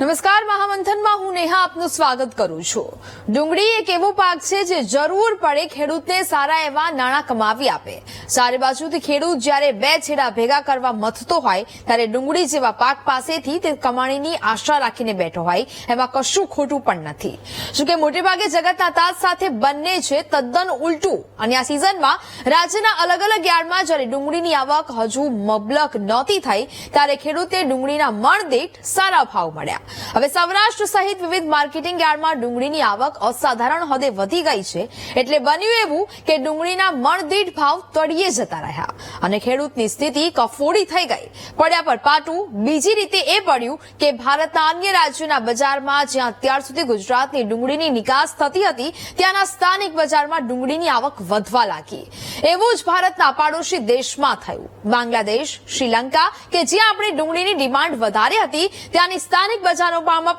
નમસ્કાર, મહામંથનમાં હું નેહા આપનું સ્વાગત કરું છું। ડુંગળી એક એવો પાક છે જે જરૂર પડે ખેડૂતને સારા એવા નાણાં કમાવી આપે। ચારે બાજુથી ખેડૂત જ્યારે બે છેડા ભેગા કરવા મથતો હોય ત્યારે ડુંગળી જેવા પાક પાસેથી તે કમાણીની આશા રાખીને બેઠો હોય એમાં કશું ખોટું પણ નથી। જો કે મોટેભાગે જગતના તાજ સાથે બંને છે તદ્દન ઉલટું। અને આ સિઝનમાં રાજ્યના અલગ અલગ યાર્ડમાં જ્યારે ડુંગળીની આવક હજુ મબલક નહોતી થઈ ત્યારે ખેડૂતે ડુંગળીના મણ દીઠ સારા ભાવ મળ્યા। હવે સૌરાષ્ટ્ર સહિત વિવિધ માર્કેટિંગ યાર્ડમાં ડુંગળીની આવક અસાધારણ હદે વધી ગઈ છે એટલે બન્યું એવું કે ડુંગળીના મણ દીઠ ભાવ તળિયે જતા રહ્યા અને ખેડૂતની સ્થિતિ કફોડી થઈ ગઈ। પડ્યા પર પાટું। બીજી રીતે એ પડ્યું કે ભારતના અન્ય રાજ્યોના બજારમાં જ્યાં અત્યાર સુધી ગુજરાતની ડુંગળીની નિકાસ થતી હતી ત્યાંના સ્થાનિક બજારમાં ડુંગળીની આવક વધવા લાગી। એવું જ ભારતના પાડોશી દેશમાં થયું। બાંગ્લાદેશ, શ્રીલંકા કે જ્યાં આપણી ડુંગળીની ડિમાન્ડ વધારે હતી ત્યાંની સ્થાનિક બજારોમાં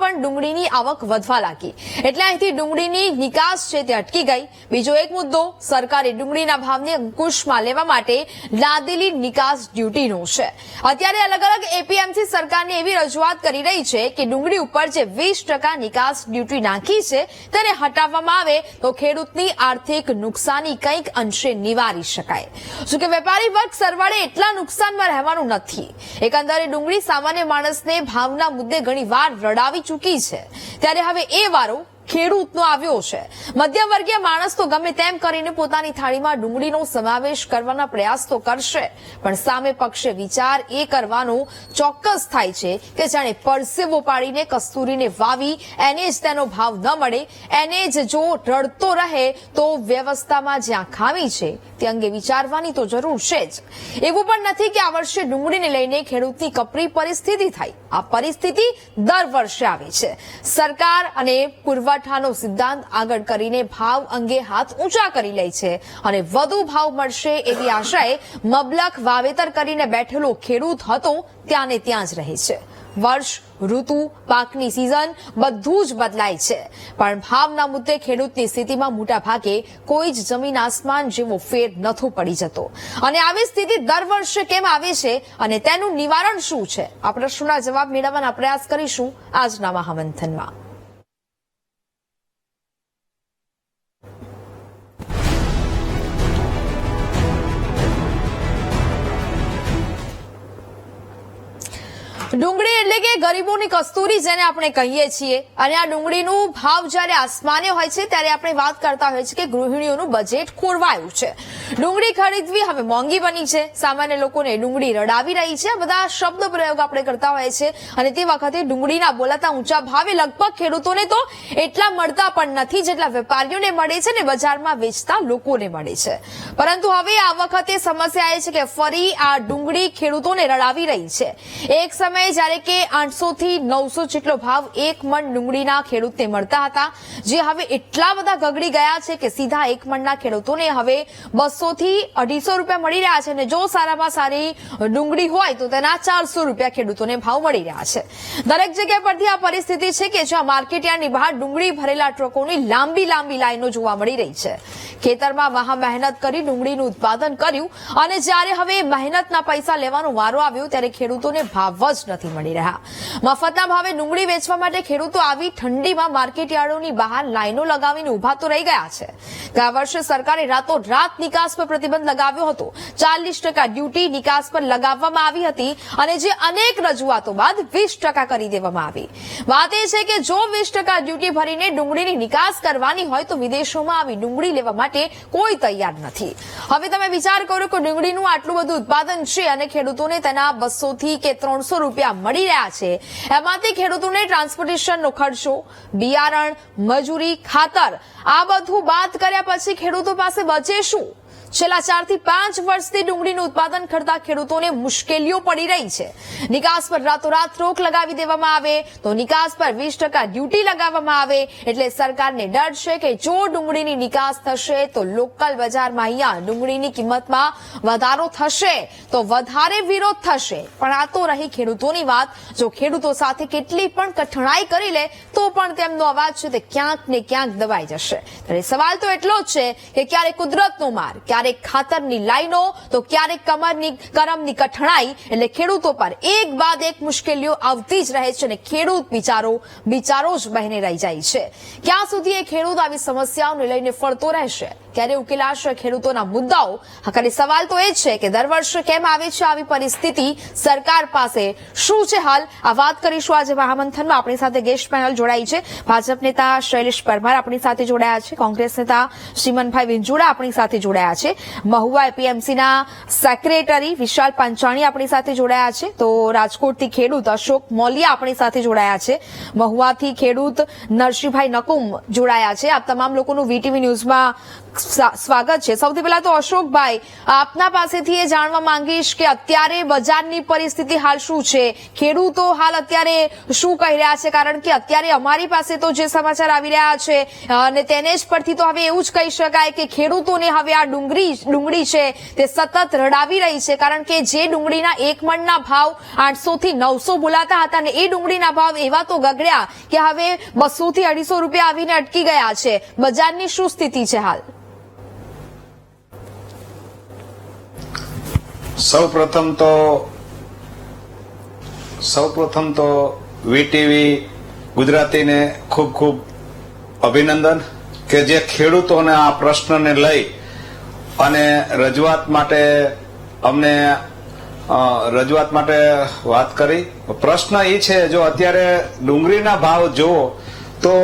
પણ ડુંગળીની આવક વધવા લાગી એટલે અહીંથી ડુંગળીની નિકાસ છે તે અટકી ગઈ। બીજો એક મુદ્દો સરકારે ડુંગળીના ભાવને અંકુશમાં લેવા માટે લાદેલી નિકાસ ડ્યુટીનો છે। અત્યારે અલગ અલગ એપીએમસી સરકારને એવી રજૂઆત કરી રહી છે કે ડુંગળી ઉપર જે 20% નિકાસ ડ્યુટી નાખી છે તેને હટાવવામાં આવે તો ખેડૂતની આર્થિક નુકસાની કંઈક અંશે નિવારી શકાય। જો કે વેપારી વર્ગ સરવાળે એટલા નુકસાનમાં રહેવાનું નથી। એકંદરે ડુંગળી સામાન્ય માણસને ભાવના મુદ્દે ઘણી વાર રડાવી ચૂકી છે ત્યારે હવે એ વારો ખેડૂતનો આવ્યો છે। મધ્યમ વર્ગીય માણસ તો ગમે તેમ કરીને પોતાની થાળીમાં ડુંગળીનો સમાવેશ કરવાના પ્રયાસ તો કરશે પણ સામે પક્ષે વિચાર એ કરવાનો ચોક્કસ થાય છે કે જાણે પરસેવો પાડીને કસ્તુરીને વાવી એને જ તેનો ભાવ ન મળે એને જ જો રડતો રહે તો વ્યવસ્થામાં જ્યાં ખામી છે તે અંગે વિચારવાની તો જરૂર છે જ। એવું પણ નથી કે આ વર્ષે ડુંગળીને લઈને ખેડૂતની કપરી પરિસ્થિતિ થઈ। આ પરિસ્થિતિ દર વર્ષે આવે છે। સરકાર અને પુરવઠાનો સિદ્ધાંત આગળ કરીને ભાવ અંગે હાથ ઊંચા કરી લે છે અને વધુ ભાવ મળશે એવી આશાએ મબલક વાવેતર કરીને બેઠેલો ખેડૂત હતો ત્યાંને ત્યાં જ રહે છે। વર્ષ, ઋતુ, પાકની સિઝન બધું જ બદલાય છે પણ ભાવના મુદ્દે ખેડૂતની સ્થિતિમાં મોટા ભાગે કોઈ જ જમીન આસમાન જેવો ફેર નથો પડી જતો। અને આવી સ્થિતિ દર વર્ષે કેમ આવે છે અને તેનું નિવારણ શું છે આ પ્રશ્નના જવાબ મેળવવાના પ્રયાસ કરીશું આજના મહામંથનમાં। ડુંગળી એટલે કે ગરીબોની કસ્તુરી જેને આપણે કહીએ છીએ અને આ ડુંગળીનો ભાવ જ્યારે આસમાને હોય છે ત્યારે આપણે વાત કરતા હોય છે કે ગૃહિણીઓનું બજેટ ખોરવાયું છે। ડુંગળી ખરીદવી હવે મોંઘી બની છે। સામાન્ય લોકોને ડુંગળી રડાવી રહી છે। આ બધા શબ્દ પ્રયોગ આપણે કરતા હોય છે અને તે વખતે ડુંગળીના બોલાતા ઊંચા ભાવે લગભગ ખેડૂતોને તો એટલા મળતા પણ નથી જેટલા વેપારીઓને મળે છે ને બજારમાં વેચતા લોકોને મળે છે। પરંતુ હવે આ વખતે સમસ્યા એ છે કે ફરી આ ડુંગળી ખેડૂતોને રડાવી રહી છે। એક સમય જ્યારે કે 800 થી 900 જેટલો ભાવ એક મણ ડુંગળીના ખેડૂતને મળતા હતા જે હવે એટલા બધા ગગડી ગયા છે કે સીધા એક મણના ખેડૂતોને હવે 200 થી 250 રૂપિયા મળી રહ્યા છે અને જો સારામાં સારી ડુંગળી હોય તો તેના 400 રૂપિયા ખેડૂતોને ભાવ મળી રહ્યા છે। દરેક જગ્યા પરથી આ પરિસ્થિતિ છે કે જ્યાં માર્કેટયાર્ડની બહાર ડુંગળી ભરેલા ટ્રકોની લાંબી લાંબી લાઈનો જોવા મળી રહી છે। ખેતરમાં મહા મહેનત કરી ડુંગળીનું ઉત્પાદન કર્યું અને જ્યારે હવે મહેનતના પૈસા લેવાનો વારો આવ્યો ત્યારે ખેડૂતોને ભાવ જ નથી મળી રહ્યા। મફતના ભાવે ડુંગળી વેચવા માટે ખેડૂતો આવી ઠંડીમાં માર્કેટયાર્ડોની બહાર લાઈનો લગાવીને ઉભા તો રહી ગયા છે। ગયા વર્ષે સરકારે રાતોરાત નિકાસ પર પ્રતિબંધ લગાવ્યો હતો। 40% ડ્યુટી નિકાસ પર લગાવવામાં આવી હતી અને જે અનેક રજૂઆતો બાદ 20% કરી દેવામાં આવી। વાત એ છે કે જો 20% ડ્યુટી ભરીને ડુંગળીની નિકાસ કરવાની હોય તો વિદેશોમાં આવી ડુંગળી લેવા માટે કોઈ તૈયાર નથી। હવે તમે વિચાર કરો કે ડુંગળીનું આટલું બધું ઉત્પાદન છે અને ખેડૂતોને તેના 200 થી કે 300 રૂપિયા મળી રહ્યા છે એમાંથી ખેડૂતોને ટ્રાન્સપોર્ટેશનનો ખર્ચો, બિયારણ, મજૂરી, ખાતર આ બધું બાદ કર્યા પછી ખેડૂતો પાસે બચે શું? છેલ્લા 4 થી 5 વર્ષથી ડુંગળીનું ઉત્પાદન કરતા ખેડૂતોને મુશ્કેલીઓ પડી રહી છે। નિકાસ પર રાતોરાત રોક લગાવી દેવામાં આવે તો નિકાસ પર 20% ડ્યુટી લગાવવામાં આવે એટલે સરકારને ડર છે કે જો ડુંગળીની નિકાસ થશે તો લોકલ બજારમાં અહીંયા ડુંગળીની કિંમતમાં વધારો થશે તો વધારે વિરોધ થશે। પણ આ તો રહી ખેડૂતોની વાત। જો ખેડૂતો સાથે કેટલી પણ કઠણાઈ કરી લે તો પણ તેમનો અવાજ છે તે ક્યાંક ને ક્યાંક દબાઈ જશે। ત્યારે સવાલ તો એટલો જ છે કે ક્યારે કુદરતનો માર, ક્યારે ક્યારેક ખાતરની લાઈનો તો ક્યારેક કરમની કઠણાઈ એટલે ખેડૂતો પર એક બાદ એક મુશ્કેલીઓ આવતી જ રહે છે અને ખેડૂત બિચારો જ બહેને રહી જાય છે. ક્યાં સુધી એ ખેડૂત આવી સમસ્યાઓને લઈને ફરતો રહેશે, ક્યારે ઉકેલાશે ખેડૂતોના મુદ્દાઓ? આખરે સવાલ તો એ જ છે કે દર વર્ષે કેમ આવે છે આવી પરિસ્થિતિ, સરકાર પાસે શું છે હાલ? આ વાત કરીશું આજે મહામંથનમાં. આપણી સાથે ગેસ્ટ પેનલ જોડાઈ છે. ભાજપ નેતા શૈલેષ પરમાર આપણી સાથે જોડાયા છે, કોંગ્રેસ નેતા શ્રીમનભાઈ વિંજોડા આપણી સાથે જોડાયા છે, મહુવા એપીએમસીના સેક્રેટરી વિશાલ પાંચાણી આપણી સાથે જોડાયા છે, તો રાજકોટથી ખેડૂત અશોક મોલિયા આપણી સાથે જોડાયા છે, મહુવાથી ખેડૂત નરસિંહભાઈ નકુમ જોડાયા છે. આપ તમામ લોકોનું વીટીવી ન્યૂઝમાં સ્વાગત છે. સૌથી પહેલા તો અશોકભાઈ, આપના પાસેથી એ જાણવા માંગીશ કે અત્યારે બજારની પરિસ્થિતિ હાલ શું છે, ખેડૂતો હાલ અત્યારે શું કહી રહ્યા છે? કારણ કે અત્યારે અમારી પાસે તો જે સમાચાર આવી રહ્યા છે અને તેને જ પરથી તો હવે એવું જ કહી શકાય કે ખેડૂતોને હવે આ ડુંગળી છે તે સતત રડાવી રહી છે. કારણ કે જે ડુંગળીના એક મણના ભાવ 800 થી 900 બોલાતા હતા અને એ ડુંગળીના ભાવ એવા તો ગગડ્યા કે હવે 200 થી 250 રૂપિયા આવીને અટકી ગયા છે. બજારની શું સ્થિતિ છે હાલ? સૌપ્રથમ તો વીટીવી ગુજરાતીને ખૂબ ખૂબ અભિનંદન કે જે ખેડૂતોને આ પ્રશ્નને લઈ અને રજૂઆત માટે વાત કરી. પ્રશ્ન એ છે, જો અત્યારે ડુંગળીના ભાવ જુઓ તો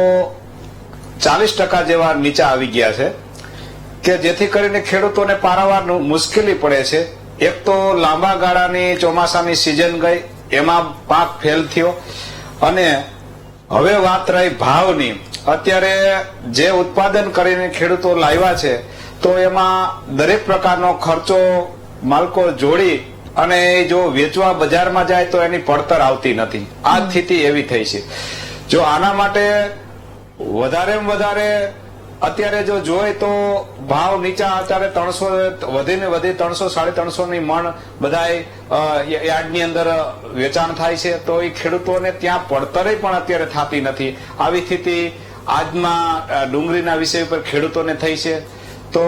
40% જેવા નીચા આવી ગયા છે કે જેથી કરીને ખેડૂતોને પારાવાર મુશ્કેલી પડે છે. એક તો લાંબા ગાળાની ચોમાસાની સિઝન ગઈ, એમાં પાક ફેલ થયો અને હવે વાત રહી ભાવની. અત્યારે જે ઉત્પાદન કરીને ખેડૂતો લાવ્યા છે તો એમાં દરેક પ્રકારનો ખર્ચો માલકો જોડી અને જો વેચવા બજારમાં જાય તો એની પડતર આવતી નથી. આ સ્થિતિ એવી થઈ છે. જો આના માટે વધારેમાં વધારે અત્યારે જો જોઈએ તો ભાવ નીચા અત્યારે 300 વધીને વધી 300-350 ની મણ બધાય યાર્ડની અંદર વેચાણ થાય છે, તો એ ખેડૂતોને ત્યાં પડતરે પણ અત્યારે થતી નથી. આવી સ્થિતિ આજમાં ડુંગળીના વિષય ઉપર ખેડૂતોને થઈ છે. તો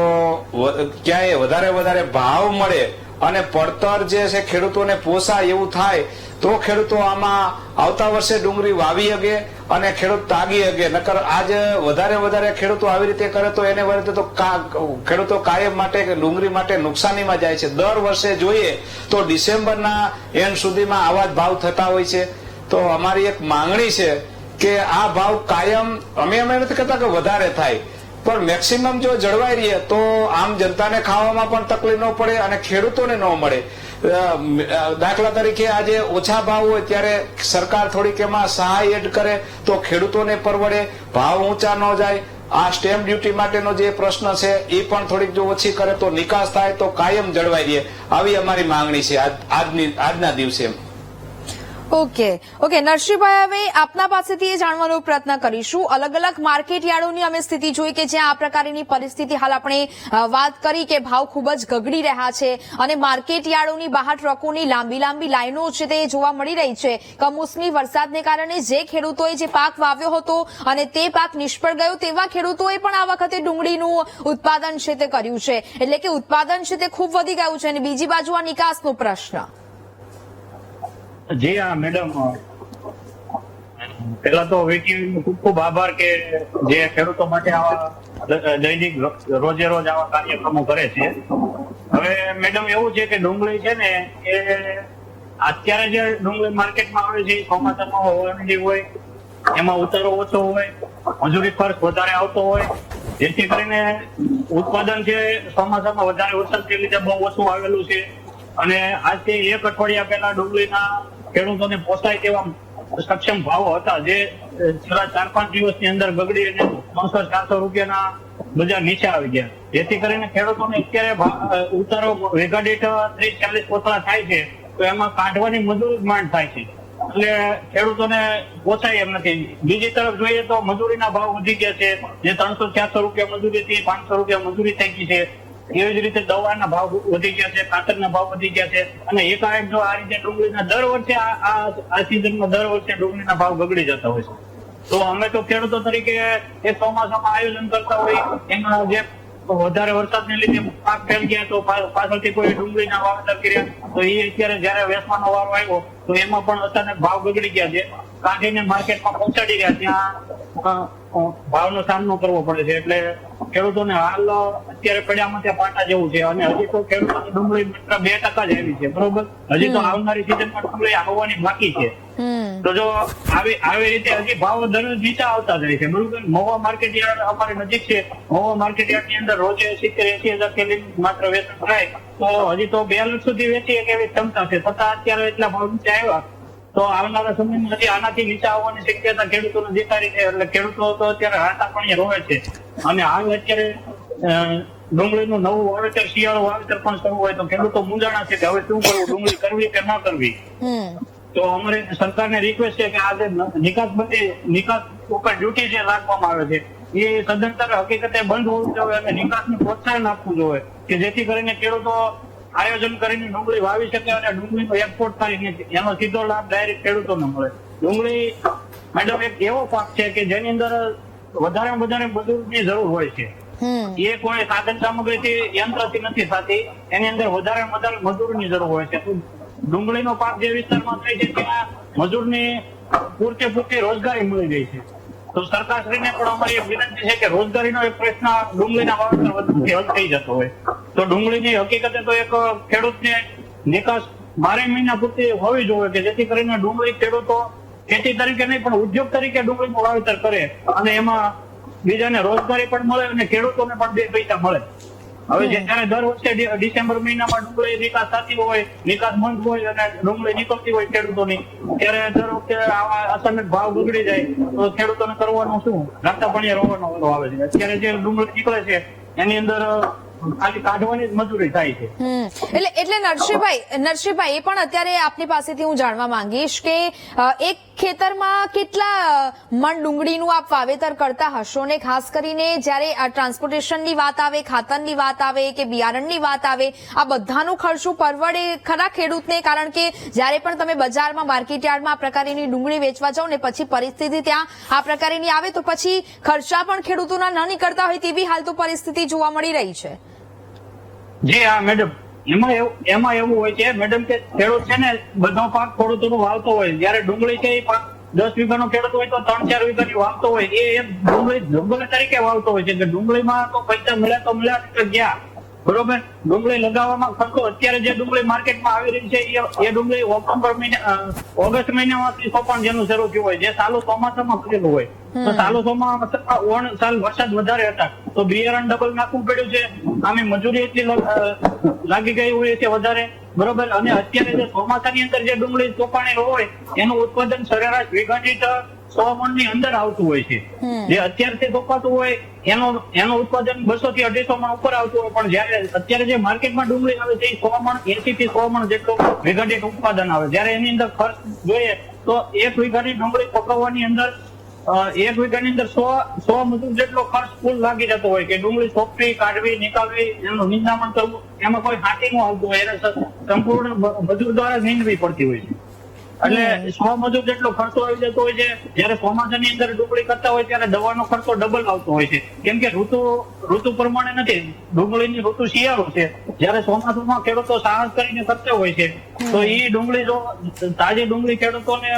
ક્યાંય વધારે ભાવ મળે અને પડતર જે છે ખેડૂતોને પોસાય એવું થાય તો ખેડૂતો આમાં આવતા વર્ષે ડુંગળી વાવી શકે અને ખેડૂત તાગી શકે. નકર આજ વધારે ખેડૂતો આવી રીતે કરે તો એને વળતે તો ખેડૂતો કાયમ માટે ડુંગળી માટે નુકસાનીમાં જાય છે. દર વર્ષે જોઈએ તો ડિસેમ્બરના એન્ડ સુધીમાં આવા જ ભાવ થતા હોય છે. તો અમારી એક માંગણી છે કે આ ભાવ કાયમ, અમે નથી કહેતા કે વધારે થાય, પણ મેક્સિમમ જો જળવાઈ રહીએ તો આમ જનતાને ખાવામાં પણ તકલીફ ન પડે અને ખેડૂતોને ન મળે. દાખલા તરીકે આજે ઓછા ભાવ હોય ત્યારે સરકાર થોડીક એમાં સહાય એડ કરે તો ખેડૂતોને પરવડે, ભાવ ઊંચા ન જાય. આ સ્ટેમ્પ ડ્યુટી માટેનો જે પ્રશ્ન છે એ પણ થોડીક જો ઓછી કરે તો નિકાસ થાય તો કાયમ જળવાઈ રહે. આવી અમારી માંગણી છે આજના દિવસે. ઓકે નરસિંહભાઈ, હવે આપના પાસેથી એ જાણવાનો પ્રયત્ન કરીશું. અલગ અલગ માર્કેટ યાર્ડોની અમે સ્થિતિ જોઈ કે જ્યાં આ પ્રકારની પરિસ્થિતિ હાલ આપણે વાત કરી કે ભાવ ખૂબ જ ગગડી રહ્યા છે અને માર્કેટ યાર્ડોની બહાર ટ્રકોની લાંબી લાઈનો છે તે જોવા મળી રહી છે. કમોસમી વરસાદને કારણે જે ખેડૂતોએ જે પાક વાવ્યો હતો અને તે પાક નિષ્ફળ ગયો તેવા ખેડૂતોએ પણ આ વખતે ડુંગળીનું ઉત્પાદન છે તે કર્યું છે. એટલે કે ઉત્પાદન છે તે ખૂબ વધી ગયું છે અને બીજી બાજુ આ નિકાસનો પ્રશ્ન. જી હા મેડમ, પેલા તો વીટીવી ખૂબ ખૂબ આભાર કે જે ખેડૂતો માટે આવા દૈનિક રોજે રોજ આવા કાર્યક્રમો કરે છે. હવે મેડમ એવું છે કે ડુંગળી છે ને એ અત્યારે જે ડુંગળી માર્કેટમાં આવે છે ચોમાસામાં હોય એમાં ઉતારો ઓછો હોય, મજૂરી ખર્ચ વધારે આવતો હોય, જેથી કરીને ઉત્પાદન છે ચોમાસામાં વધારે વરસાદને લીધે બહુ ઓછું આવેલું છે. અને આજથી 1 અઠવાડિયા પહેલા ડુંગળીના ખેડૂતોને પોસાય તેવા સક્ષમ ભાવો હતા જે છેલ્લા 4-5 દિવસની અંદર બગડી અને 300-400 રૂપિયાના બજાર નીચે આવી ગયા. જેથી કરીને ખેડૂતોને અત્યારે ઉતારો વીઘા દીઠ 30-40 કોથળા થાય છે તો એમાં કાઢવાની મજૂરી માંડ થાય છે એટલે ખેડૂતોને પોસાય એમ નથી. બીજી તરફ જોઈએ તો મજૂરીના ભાવ વધી ગયા છે, જે 300-400 રૂપિયા મજૂરી થી 500 રૂપિયા મજૂરી થઈ ગઈ છે. એવી જ રીતે દવાના ભાવ વધી ગયા છે, ખાતરના ભાવ વધી ગયા છે અને એકાએક જો આ રીતે ડુંગળીના દર વર્ષે આ સિઝનમાં દર વર્ષે ડુંગળીના ભાવ બગડી જતા હોય છે. તો અમે તો ખેડૂતો તરીકે એ ચોમાસામાં આયોજન કરતા હોય એમાં જે વધારે વરસાદને લીધે પાક ફેલ ગયા તો પાછળથી કોઈ ડુંગળીના વાવેતર કર્યા તો એ અત્યારે જયારે વેચવાનો વારો આવ્યો તો એમાં પણ અચાનક ભાવ બગડી ગયા છે, કાઢીને માર્કેટમાં પહોંચાડી રહ્યા, ત્યાં ભાવનો સામનો કરવો પડે છે. એટલે ખેડૂતોને હાલ અત્યારે પડ્યામાં ત્યાં પાટા જેવું છે. અને હજી તો ખેડૂતોની ડુંગળી માત્ર 2% જ આવી છે, બરોબર. હજી તો આવનારી સિઝનમાં ડુંગળી આવવાની બાકી છે. તો જો આવી રીતે હજી ભાવ દરરોજ નીચા આવતા જાય છે, બરોબર. મહુવા માર્કેટ યાર્ડ અમારે નજીક છે. મહુવા માર્કેટ યાર્ડ ની અંદર રોજે 70-80 હજાર કેલી માત્ર વેચાણ થાય તો હજી તો 2 લાખ સુધી વેચીએ એવી ક્ષમતા છે. છતાં અત્યારે એટલા ભાવ નીચે આવ્યા તો આવનારા સમયમાં હજી આનાથી નીચા આવવાની શક્યતા ખેડૂતોને દેખાડી છે. એટલે ખેડૂતો તો અત્યારે હાથાપણીએ રોવે છે. અને હાલ અત્યારે ડુંગળીનું નવું વાવેતર, શિયાળુ વાવેતર પણ કરવું હોય તો ખેડૂતો મૂંઝાણા છે કે હવે શું કરવું, ડુંગળી કરવી કે ન કરવી. તો અમારે સરકારને રિક્વેસ્ટ છે કે આ જે નિકાસ ઉપર ડ્યુટી જે રાખવામાં આવે છે એ સદંતર હકીકતે બંધ હોવું જોઈએ અને નિકાસને પ્રોત્સાહન આપવું જોઈએ કે જેથી કરીને ખેડૂતો આયોજન કરીને ડુંગળી વાવી શકે અને ડુંગળીનો એક્સપોર્ટ કરીને એનો સીધો લાભ ડાયરેક્ટ ખેડૂતોને મળે. ડુંગળી મેડમ એક એવો પાક છે કે જેની અંદર વધારે મજૂરની જરૂર હોય છે. એ કોઈ સાધન સામગ્રીથી, યંત્રથી નથી થતી, એની અંદર વધારે મજૂરની જરૂર હોય છે. ડુંગળીનો પાક જે વિસ્તારમાં થાય છે ત્યાં મજૂરની પૂરતી રોજગારી મળી રહી છે. તો સરકારશ્રીને પણ અમારી એક વિનંતી છે કે રોજગારીનો એક પ્રશ્ન ડુંગળીના વાવેતર વધુથી હલ થઈ જતો હોય તો ડુંગળીની હકીકતે તો એક ખેડૂતને નિકાસ 12 મહિના પૂરતી હોવી જોઈએ કે જેથી કરીને ડુંગળી ખેડૂતો ખેતી તરીકે નહીં પણ ઉદ્યોગ તરીકે ડુંગળીનું વાવેતર કરે અને એમાં બીજાને રોજગારી પણ મળે અને ખેડૂતોને પણ 2 પૈસા મળે. હવે જયારે દર વખતે ડિસેમ્બર મહિનામાં ડુંગળી નિકાસ થતી હોય, નિકાસ બંધ હોય અને ડુંગળી નીકળતી હોય ખેડૂતોની, ત્યારે દર વખતે આવા અચાનક ભાવ બગડી જાય તો ખેડૂતોને કરવાનું શું, રાતાપણીએ રોવાનો વારો આવે છે. અત્યારે જે ડુંગળી નીકળે છે એની અંદર ખાલી કાઢવાની જ મજૂરી થાય છે. એટલે નરસિંહભાઈ એ પણ અત્યારે આપની પાસેથી હું જાણવા માંગીશ કે એક ખેતરમાં કેટલા મણ ડુંગળીનું આપ વાવેતર કરતા હશો ને ખાસ કરીને જ્યારે આ ટ્રાન્સપોર્ટેશનની વાત આવે, ખાતરની વાત આવે કે બિયારણની વાત આવે, આ બધાનું ખર્ચું પરવડે ખરા ખેડૂતને? કારણ કે જ્યારે પણ તમે બજારમાં, માર્કેટ યાર્ડમાં આ પ્રકારની ડુંગળી વેચવા જાઓ ને પછી પરિસ્થિતિ ત્યાં આ પ્રકારની આવે તો પછી ખર્ચા પણ ખેડૂતોના ન નીકળતા હોય તેવી હાલ તો પરિસ્થિતિ જોવા મળી રહી છે. જી હા મેડમ, એમાં એવું હોય છે મેડમ કે ખેડૂત છે ને બધો પાક ખેડૂતોનો વાવતો હોય. જયારે ડુંગળી છે એ 10 વીઘાનો ખેડૂત હોય તો 3-4 વીઘાની વાવતો હોય. એ ડુંગળી જંગલ તરીકે વાવતો હોય છે કે ડુંગળીમાં તો પૈસા મળ્યા તો મળ્યા ગયા, બરોબર. ડુંગળી લગાવવામાં ખર્ચો અત્યારે જે ડુંગળી માર્કેટમાં આવી રહી છે એ ડુંગળી ઓગસ્ટ મહિનામાંથી સોપાણ જેનું શરૂ થયું હોય, જે સાલું ચોમાસામાં કરેલું હોય તો સાલું ચોમાસામાં સાલ વરસાદ વધારે હતા તો બિયારણ ડબલ નાખવું પડ્યું છે. આમે મજૂરી એટલી લાગી ગઈ હોય છે વધારે, બરોબર. અને અત્યારે જે ચોમાસાની અંદર જે ડુંગળી ચોપાણી હોય એનું ઉત્પાદન સરેરાશ વીઘા દીઠ 100 મણની અંદર આવતું હોય છે. જે અત્યારથી સોંપાતું હોય એનું ઉત્પાદન 200 થી 250 મણ ઉપર આવતું હોય, પણ જયારે અત્યારે જે માર્કેટમાં ડુંગળી આવે છે એ 100 મણ 80 થી 100 મણ જેટલું વીઘા દીઠ ઉત્પાદન આવે. જયારે એની અંદર ખર્ચ જોઈએ તો 1 વીઘાની ડુંગળી પકવવાની અંદર 1 વીઘાની અંદર 100 મજૂર જેટલો ખર્ચ કુલ લાગી જતો હોય કે ડુંગળી સોંપવી, કાઢવી, નીકાળવી, એનું નિંદામણ કરવું, એમાં કોઈ હાથી નું આવતું હોય, એને સંપૂર્ણ મજૂર દ્વારા નીંદવી પડતી હોય છે. એટલે 100 મજૂર જેટલો ખર્ચો આવી જતો હોય છે. જયારે ચોમાસાની અંદર ડુંગળી કરતા હોય ત્યારે દવાનો ખર્ચો ડબલ આવતો હોય છે, કેમ કે ઋતુ પ્રમાણે નથી. ડુંગળીની ઋતુ શિયાળો છે, જયારે ચોમાસામાં ખેડૂતો સાહસ કરીને કરતા હોય છે તો એ ડુંગળી જો તાજી ડુંગળી ખેડૂતોને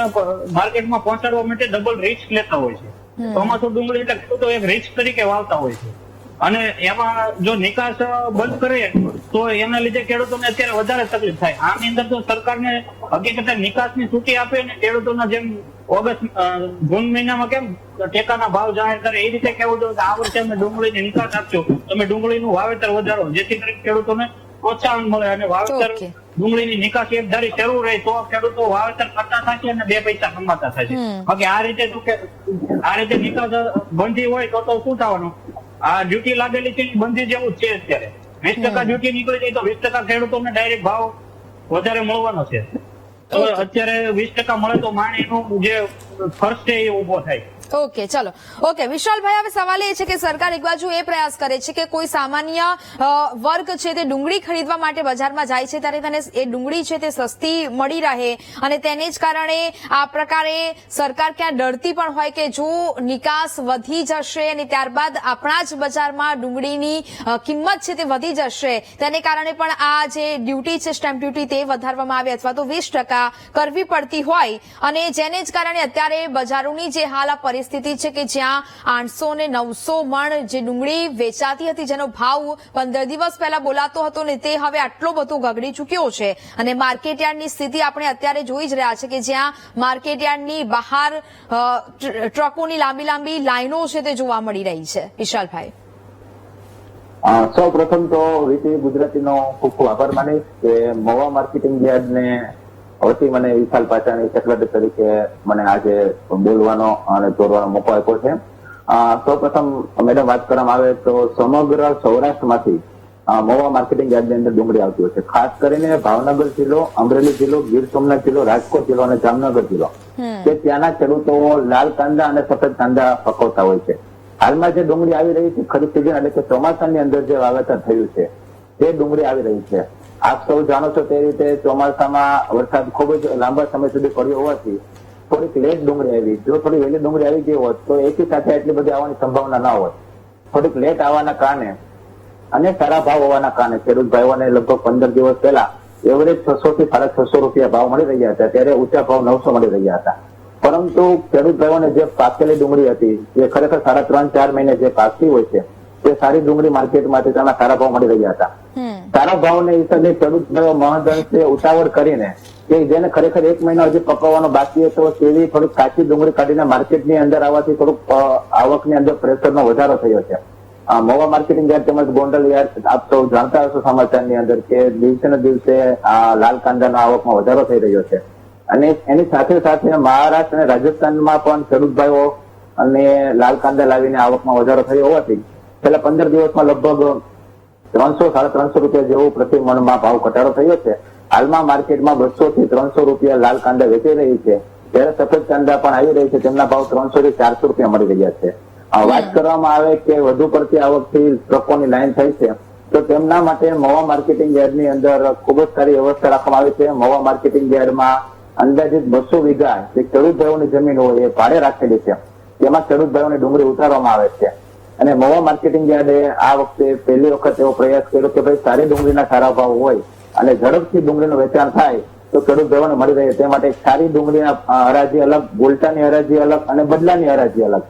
માર્કેટમાં પહોંચાડવા માટે ડબલ રિસ્ક લેતા હોય છે. ચોમાસું ડુંગળી એટલે ખેડૂતો એક રિસ્ક તરીકે વાવતા હોય છે અને એમાં જો નિકાસ બંધ કરે તો એના લીધે ખેડૂતોને અત્યારે વધારે તકલીફ થાય. આની અંદર તો સરકારને હકીકતે નિકાસની છૂટી આપે ને ખેડૂતોના જેમ જૂન મહિનામાં કેમ ટેકાના ભાવ જાહેર કરે એ રીતે કેવું જોઈએ કે આ વર્ષે અમે ડુંગળીની નિકાસ આપજો, તમે ડુંગળીનું વાવેતર વધારો, જેથી કરીને ખેડૂતોને પ્રોત્સાહન મળે અને વાવેતર ડુંગળીની નિકાસ એક ધારી શરૂ રહે તો ખેડૂતો વાવેતર કરતા થશે અને 2 પૈસા કમાતા થશે. બાકી આ રીતે નિકાસ બંધી હોય તો શું થવાનું? આ ડ્યુટી લાગેલી છે બંધી જેવું છે. અત્યારે 20% ડ્યુટી નીકળી જાય તો 20% ખેડૂતોને ડાયરેક્ટ ભાવ વધારે મળવાનો છે. અત્યારે 20% મળે તો માણ એનું જે ખર્ચ છે એ ઉભો થાય. ઓકે, ચલો. ઓકે, વિશાલભાઈ, હવે સવાલ એ છે કે સરકાર એક બાજુ એ પ્રયાસ કરે છે કે કોઈ સામાન્ય વર્ગ છે તે ડુંગળી ખરીદવા માટે બજારમાં જાય છે ત્યારે તેને એ ડુંગળી છે તે સસ્તી મળી રહે, અને તેને જ કારણે આ પ્રકારે સરકાર ક્યાં ડરતી પણ હોય કે જો નિકાસ વધી જશે અને ત્યારબાદ આપણા જ બજારમાં ડુંગળીની કિંમત છે તે વધી જશે, તેને કારણે પણ આ જે ડ્યુટી છે, સ્ટેમ્પ ડ્યુટી, તે વધારવામાં આવે અથવા તો 20% કરવી પડતી હોય, અને જેને જ કારણે અત્યારે બજારોની જે હાલ આ પરિસ્થિતિ છે કે જ્યાં 800 ને 900 મણ જે ડુંગળી વેચાતી હતી, જેનો ભાવ 15 દિવસ પહેલા બોલાતો હતો ને તે હવે આટલો બધો ગગડી ચૂક્યો છે, અને માર્કેટયાર્ડની સ્થિતિ આપણે અત્યારે જોઈ જ રહ્યા છે કે જ્યાં માર્કેટયાર્ડની બહાર ટ્રકોની લાંબી લાંબી લાઈનો છે તે જોવા મળી રહી છે. વિશાલભાઈ, સૌ પ્રથમ તો વીટી ગુજરાતીનો ખૂબ ખૂબ આભાર માનીશ કે મહુવા માર્કેટિંગ યાર્ડને વતી મને વિશાલ પાચાણી સેક્રેટરી તરીકે મને આજે બોલવાનો અને દોરવાનો મોકો આપ્યો છે. સૌ પ્રથમ મેડમ વાત કરવામાં આવે તો સમગ્ર સૌરાષ્ટ્રમાંથી મહુવા માર્કેટિંગ યાર્ડની અંદર ડુંગળી આવતી હોય છે. ખાસ કરીને ભાવનગર જિલ્લો, અમરેલી જિલ્લો, ગીર સોમનાથ જિલ્લો, રાજકોટ જિલ્લો અને જામનગર જિલ્લો, કે ત્યાંના ખેડૂતો લાલ કાંદા અને સફેદ કાંદા પકવતા હોય છે. હાલમાં જે ડુંગળી આવી રહી છે ખરીફ સિઝન એટલે કે ચોમાસાની અંદર જે વાવેતર થયું છે તે ડુંગળી આવી રહી છે. આપ સૌ જાણો છો તે રીતે ચોમાસામાં વરસાદ ખૂબ જ લાંબા સમય સુધી પડ્યો હોવાથી થોડીક લેટ ડુંગળી આવી. જો થોડી વહેલી ડુંગળી આવી ગઈ હોત તો એકી સાથે એટલી બધી આવવાની સંભાવના ના હોત. થોડીક લેટ આવવાના કારણે અને સારા ભાવ હોવાના કારણે ખેડૂત ભાઈઓને લગભગ 15 દિવસ પહેલા એવરેજ 600 થી 650 રૂપિયા ભાવ મળી રહ્યા હતા, ત્યારે ઊંચા ભાવ 900 મળી રહ્યા હતા. પરંતુ ખેડૂત ભાઈઓને જે પાકેલી ડુંગળી હતી, જે ખરેખર 3.5-4 મહિને જે પાકતી હોય છે, તે સારી ડુંગળી માર્કેટમાં તેના સારા ભાવ મળી રહ્યા હતા. સારા ભાવને હિસાબે ખેડૂત ભાઈઓ મહદઅંશે ઉતાવળ કરીને કે જેને ખરેખર 1 મહિનો હજી પકવવાનો બાકી હતો તેવી થોડીક કાચી ડુંગળી કાઢીને માર્કેટની અંદર આવવાથી થોડુંક આવકની અંદર પ્રેશરનો વધારો થયો છે. મહુવા માર્કેટિંગ યાર્ડ તેમજ ગોંડલ યાર્ડ આપ સૌ જાણતા હશો સમાચારની અંદર કે દિવસે ને દિવસે લાલ કાંદાનો આવકમાં વધારો થઈ રહ્યો છે, અને એની સાથે સાથે મહારાષ્ટ્ર અને રાજસ્થાનમાં પણ ખેડૂત ભાઈઓ અને લાલ કાંદા લાવીને આવકમાં વધારો થયો હોવાથી છેલ્લા 15 દિવસમાં લગભગ 300-350 રૂપિયા જેવો પ્રતિ મણમાં ભાવ ઘટાડો થયો છે. હાલમાં માર્કેટમાં 200 થી 300 રૂપિયા લાલ કાંદા વેચાઈ રહી છે, જ્યારે સફેદ કાંદા પણ આવી રહી છે, તેમના ભાવ 300 થી 400 રૂપિયા મળી રહ્યા છે. વાત કરવામાં આવે કે વધુ પડતી આવકથી ટ્રકોની લાઈન થઈ છે, તો તેમના માટે મહુવા માર્કેટિંગ યાર્ડની અંદર ખૂબ જ સારી વ્યવસ્થા રાખવામાં આવી છે. મહુવા માર્કેટિંગ યાર્ડમાં અંદાજિત 200 વીઘા જે ખેડૂત ભાઈઓની જમીન હોય એ ભાડે રાખેલી છે, તેમાં ખેડૂત ભાઈઓને ડુંગળી ઉતારવામાં આવે છે. અને મહુવા માર્કેટિંગ યાર્ડે આ વખતે પહેલી વખત એવો પ્રયાસ કર્યો કે ભાઈ સારી ડુંગળીના સારા ભાવ હોય અને ઝડપથી ડુંગળીનું વેચાણ થાય તો ખેડૂત ભાઈઓને મળી રહે તે માટે સારી ડુંગળીના હરાજી અલગ, ગોલટાની હરાજી અલગ અને બદલાની હરાજી અલગ.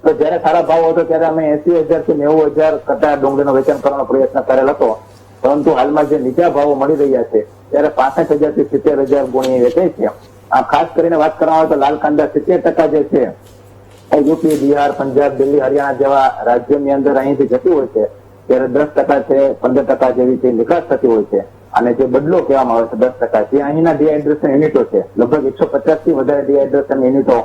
તો જયારે સારા ભાવ હતો ત્યારે અમે 80,000 થી 90,000 કટ્ટા ડુંગળીનું વેચાણ કરવાનો પ્રયત્ન કરેલ હતો, પરંતુ હાલમાં જે નીચા ભાવો મળી રહ્યા છે ત્યારે 65,000 થી 70,000 ગુણી વેચાય છે. ખાસ કરીને વાત કરવામાં આવે તો લાલ કાંદા 70% જે છે યુપી, બિહાર, પંજાબ, દિલ્હી, હરિયાણા જેવા રાજ્યોની અંદર અહીંથી જતી હોય છે, ત્યારે 10% છે, 15% જેવી તે નિકાસ થતી હોય છે. અને જે બદલો કહેવામાં આવે છે 10%, જે અહીંના ડિહાઇડ્રેશન યુનિટો છે, લગભગ 150 થી વધારે ડિહાઇડ્રેશન યુનિટો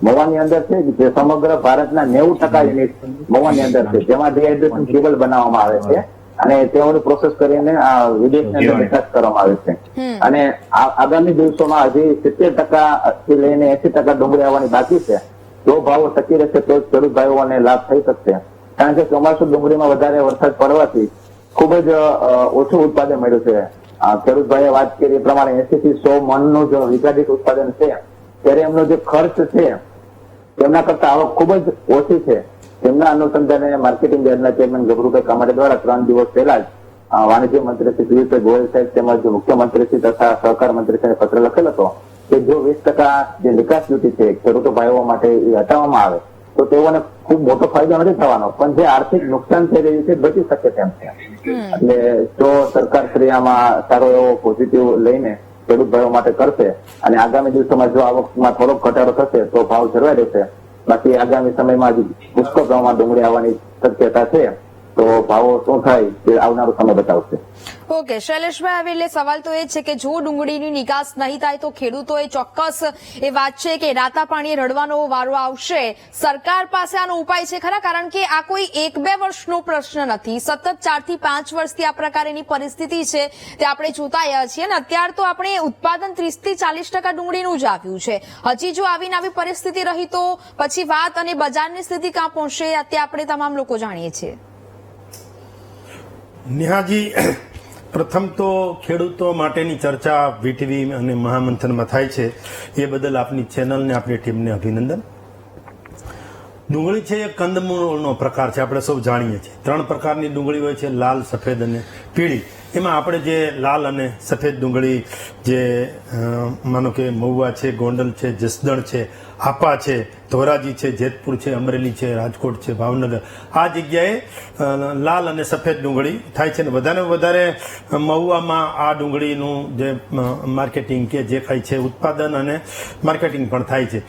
મહુવાની અંદર છે, જે સમગ્ર ભારતના 90% યુનિટ મહુવાની અંદર છે, જેમાં ડિહાઇડ્રેશન કેબલ બનાવવામાં આવે છે અને તેઓની પ્રોસેસ કરીને વિદેશની અંદર નિકાસ કરવામાં આવે છે. અને આગામી દિવસોમાં હજી 70% થી લઈને 80% ડુંગળી આવવાની બાકી છે. જો ભાવો ટકી રહેશે તો ખેડૂત ભાઈઓને લાભ થઈ શકશે, કારણ કે ચોમાસુ ડુંગળીમાં વધારે વરસાદ પડવાથી ખૂબ જ ઓછું ઉત્પાદન મળ્યું છે. ખેડૂત ભાઈએ વાત કરી એ પ્રમાણે 80 થી 100 મણનું જો વીઘા દીઠ ઉત્પાદન છે, ત્યારે એમનો જે ખર્ચ છે તેમના કરતા આવક ખૂબ જ ઓછી છે. તેમના અનુસંધાને માર્કેટિંગ યાર્ડના ચેરમેન ગભરુભાઈ કામાડે દ્વારા 3 દિવસ પહેલા જ વાણિજ્ય મંત્રી શ્રી પિયુષભાઈ ગોયલ સાહેબ તેમજ મુખ્યમંત્રી શ્રી તથા સહકાર મંત્રી સાહેબ પત્ર લખેલ હતો કે જો 20% જે નિકાસ ડ્યુટી છે ખેડૂતો ભાઈઓ માટે એ હટાવવામાં આવે તો તેઓને ખૂબ મોટો ફાયદો નથી થવાનો, પણ જે આર્થિક નુકસાન થઈ રહ્યું છે બચી શકે તેમ છે. એટલે જો સરકાર શ્રી આમાં સારો એવો પોઝિટિવ લઈને ખેડૂત ભાઈઓ માટે કરશે અને આગામી દિવસોમાં જો આવકમાં થોડોક ઘટાડો થશે તો ભાવ જળવાઈ રહેશે. બાકી આગામી સમયમાં પુષ્કળ પ્રમાણમાં ડુંગળી આવવાની શક્યતા છે. તો ભાવો શું થાય તે આવનારો સમય બતાવશે. ઓકે શૈલેષભાઈ, હવે એટલે સવાલ તો એ છે કે જો ડુંગળીની નિકાસ નહીં થાય તો ખેડૂતોએ ચોક્કસ એ વાત છે કે રાતા પાણીએ રડવાનો વારો આવશે. સરકાર પાસે આનો ઉપાય છે ખરા? કારણ કે આ કોઈ 1-2 વર્ષનો પ્રશ્ન નથી, સતત 4 થી 5 વર્ષથી આ પ્રકારની પરિસ્થિતિ છે તે આપણે જોતા આવ્યા છીએ અને અત્યારે તો આપણે ઉત્પાદન 30 થી 40% ડુંગળીનું જ આવ્યું છે. હજી જો આવીને આવી પરિસ્થિતિ રહી તો પછી વાત અને બજારની સ્થિતિ ક્યાં પહોંચશે અત્યારે આપણે તમામ લોકો જાણીએ છીએ. નેહાજી, પ્રથમ તો ખેડૂતો માટેની ચર્ચા વીટીવી અને મહામંથનમાં થાય છે એ બદલ આપની ચેનલને આપણી ટીમને અભિનંદન. ડુંગળી છે એ કંદમૂળનો પ્રકાર છે, આપણે સૌ જાણીએ છીએ. 3 પ્રકારની ડુંગળી હોય છે, લાલ, સફેદ અને પીળી. એમાં આપણે જે લાલ અને સફેદ ડુંગળી જે માનો કે મહુવા છે, ગોંડલ છે, જસદણ છે, હાપા છે, ધોરાજી છે, જેતપુર છે, અમરેલી છે, રાજકોટ છે, ભાવનગર, આ જગ્યાએ લાલ અને સફેદ ડુંગળી થાય છે. અને વધારે મહુવામાં આ ડુંગળીનું જે માર્કેટિંગ કે જે કાંઈ છે ઉત્પાદન અને માર્કેટિંગ પણ થાય છે.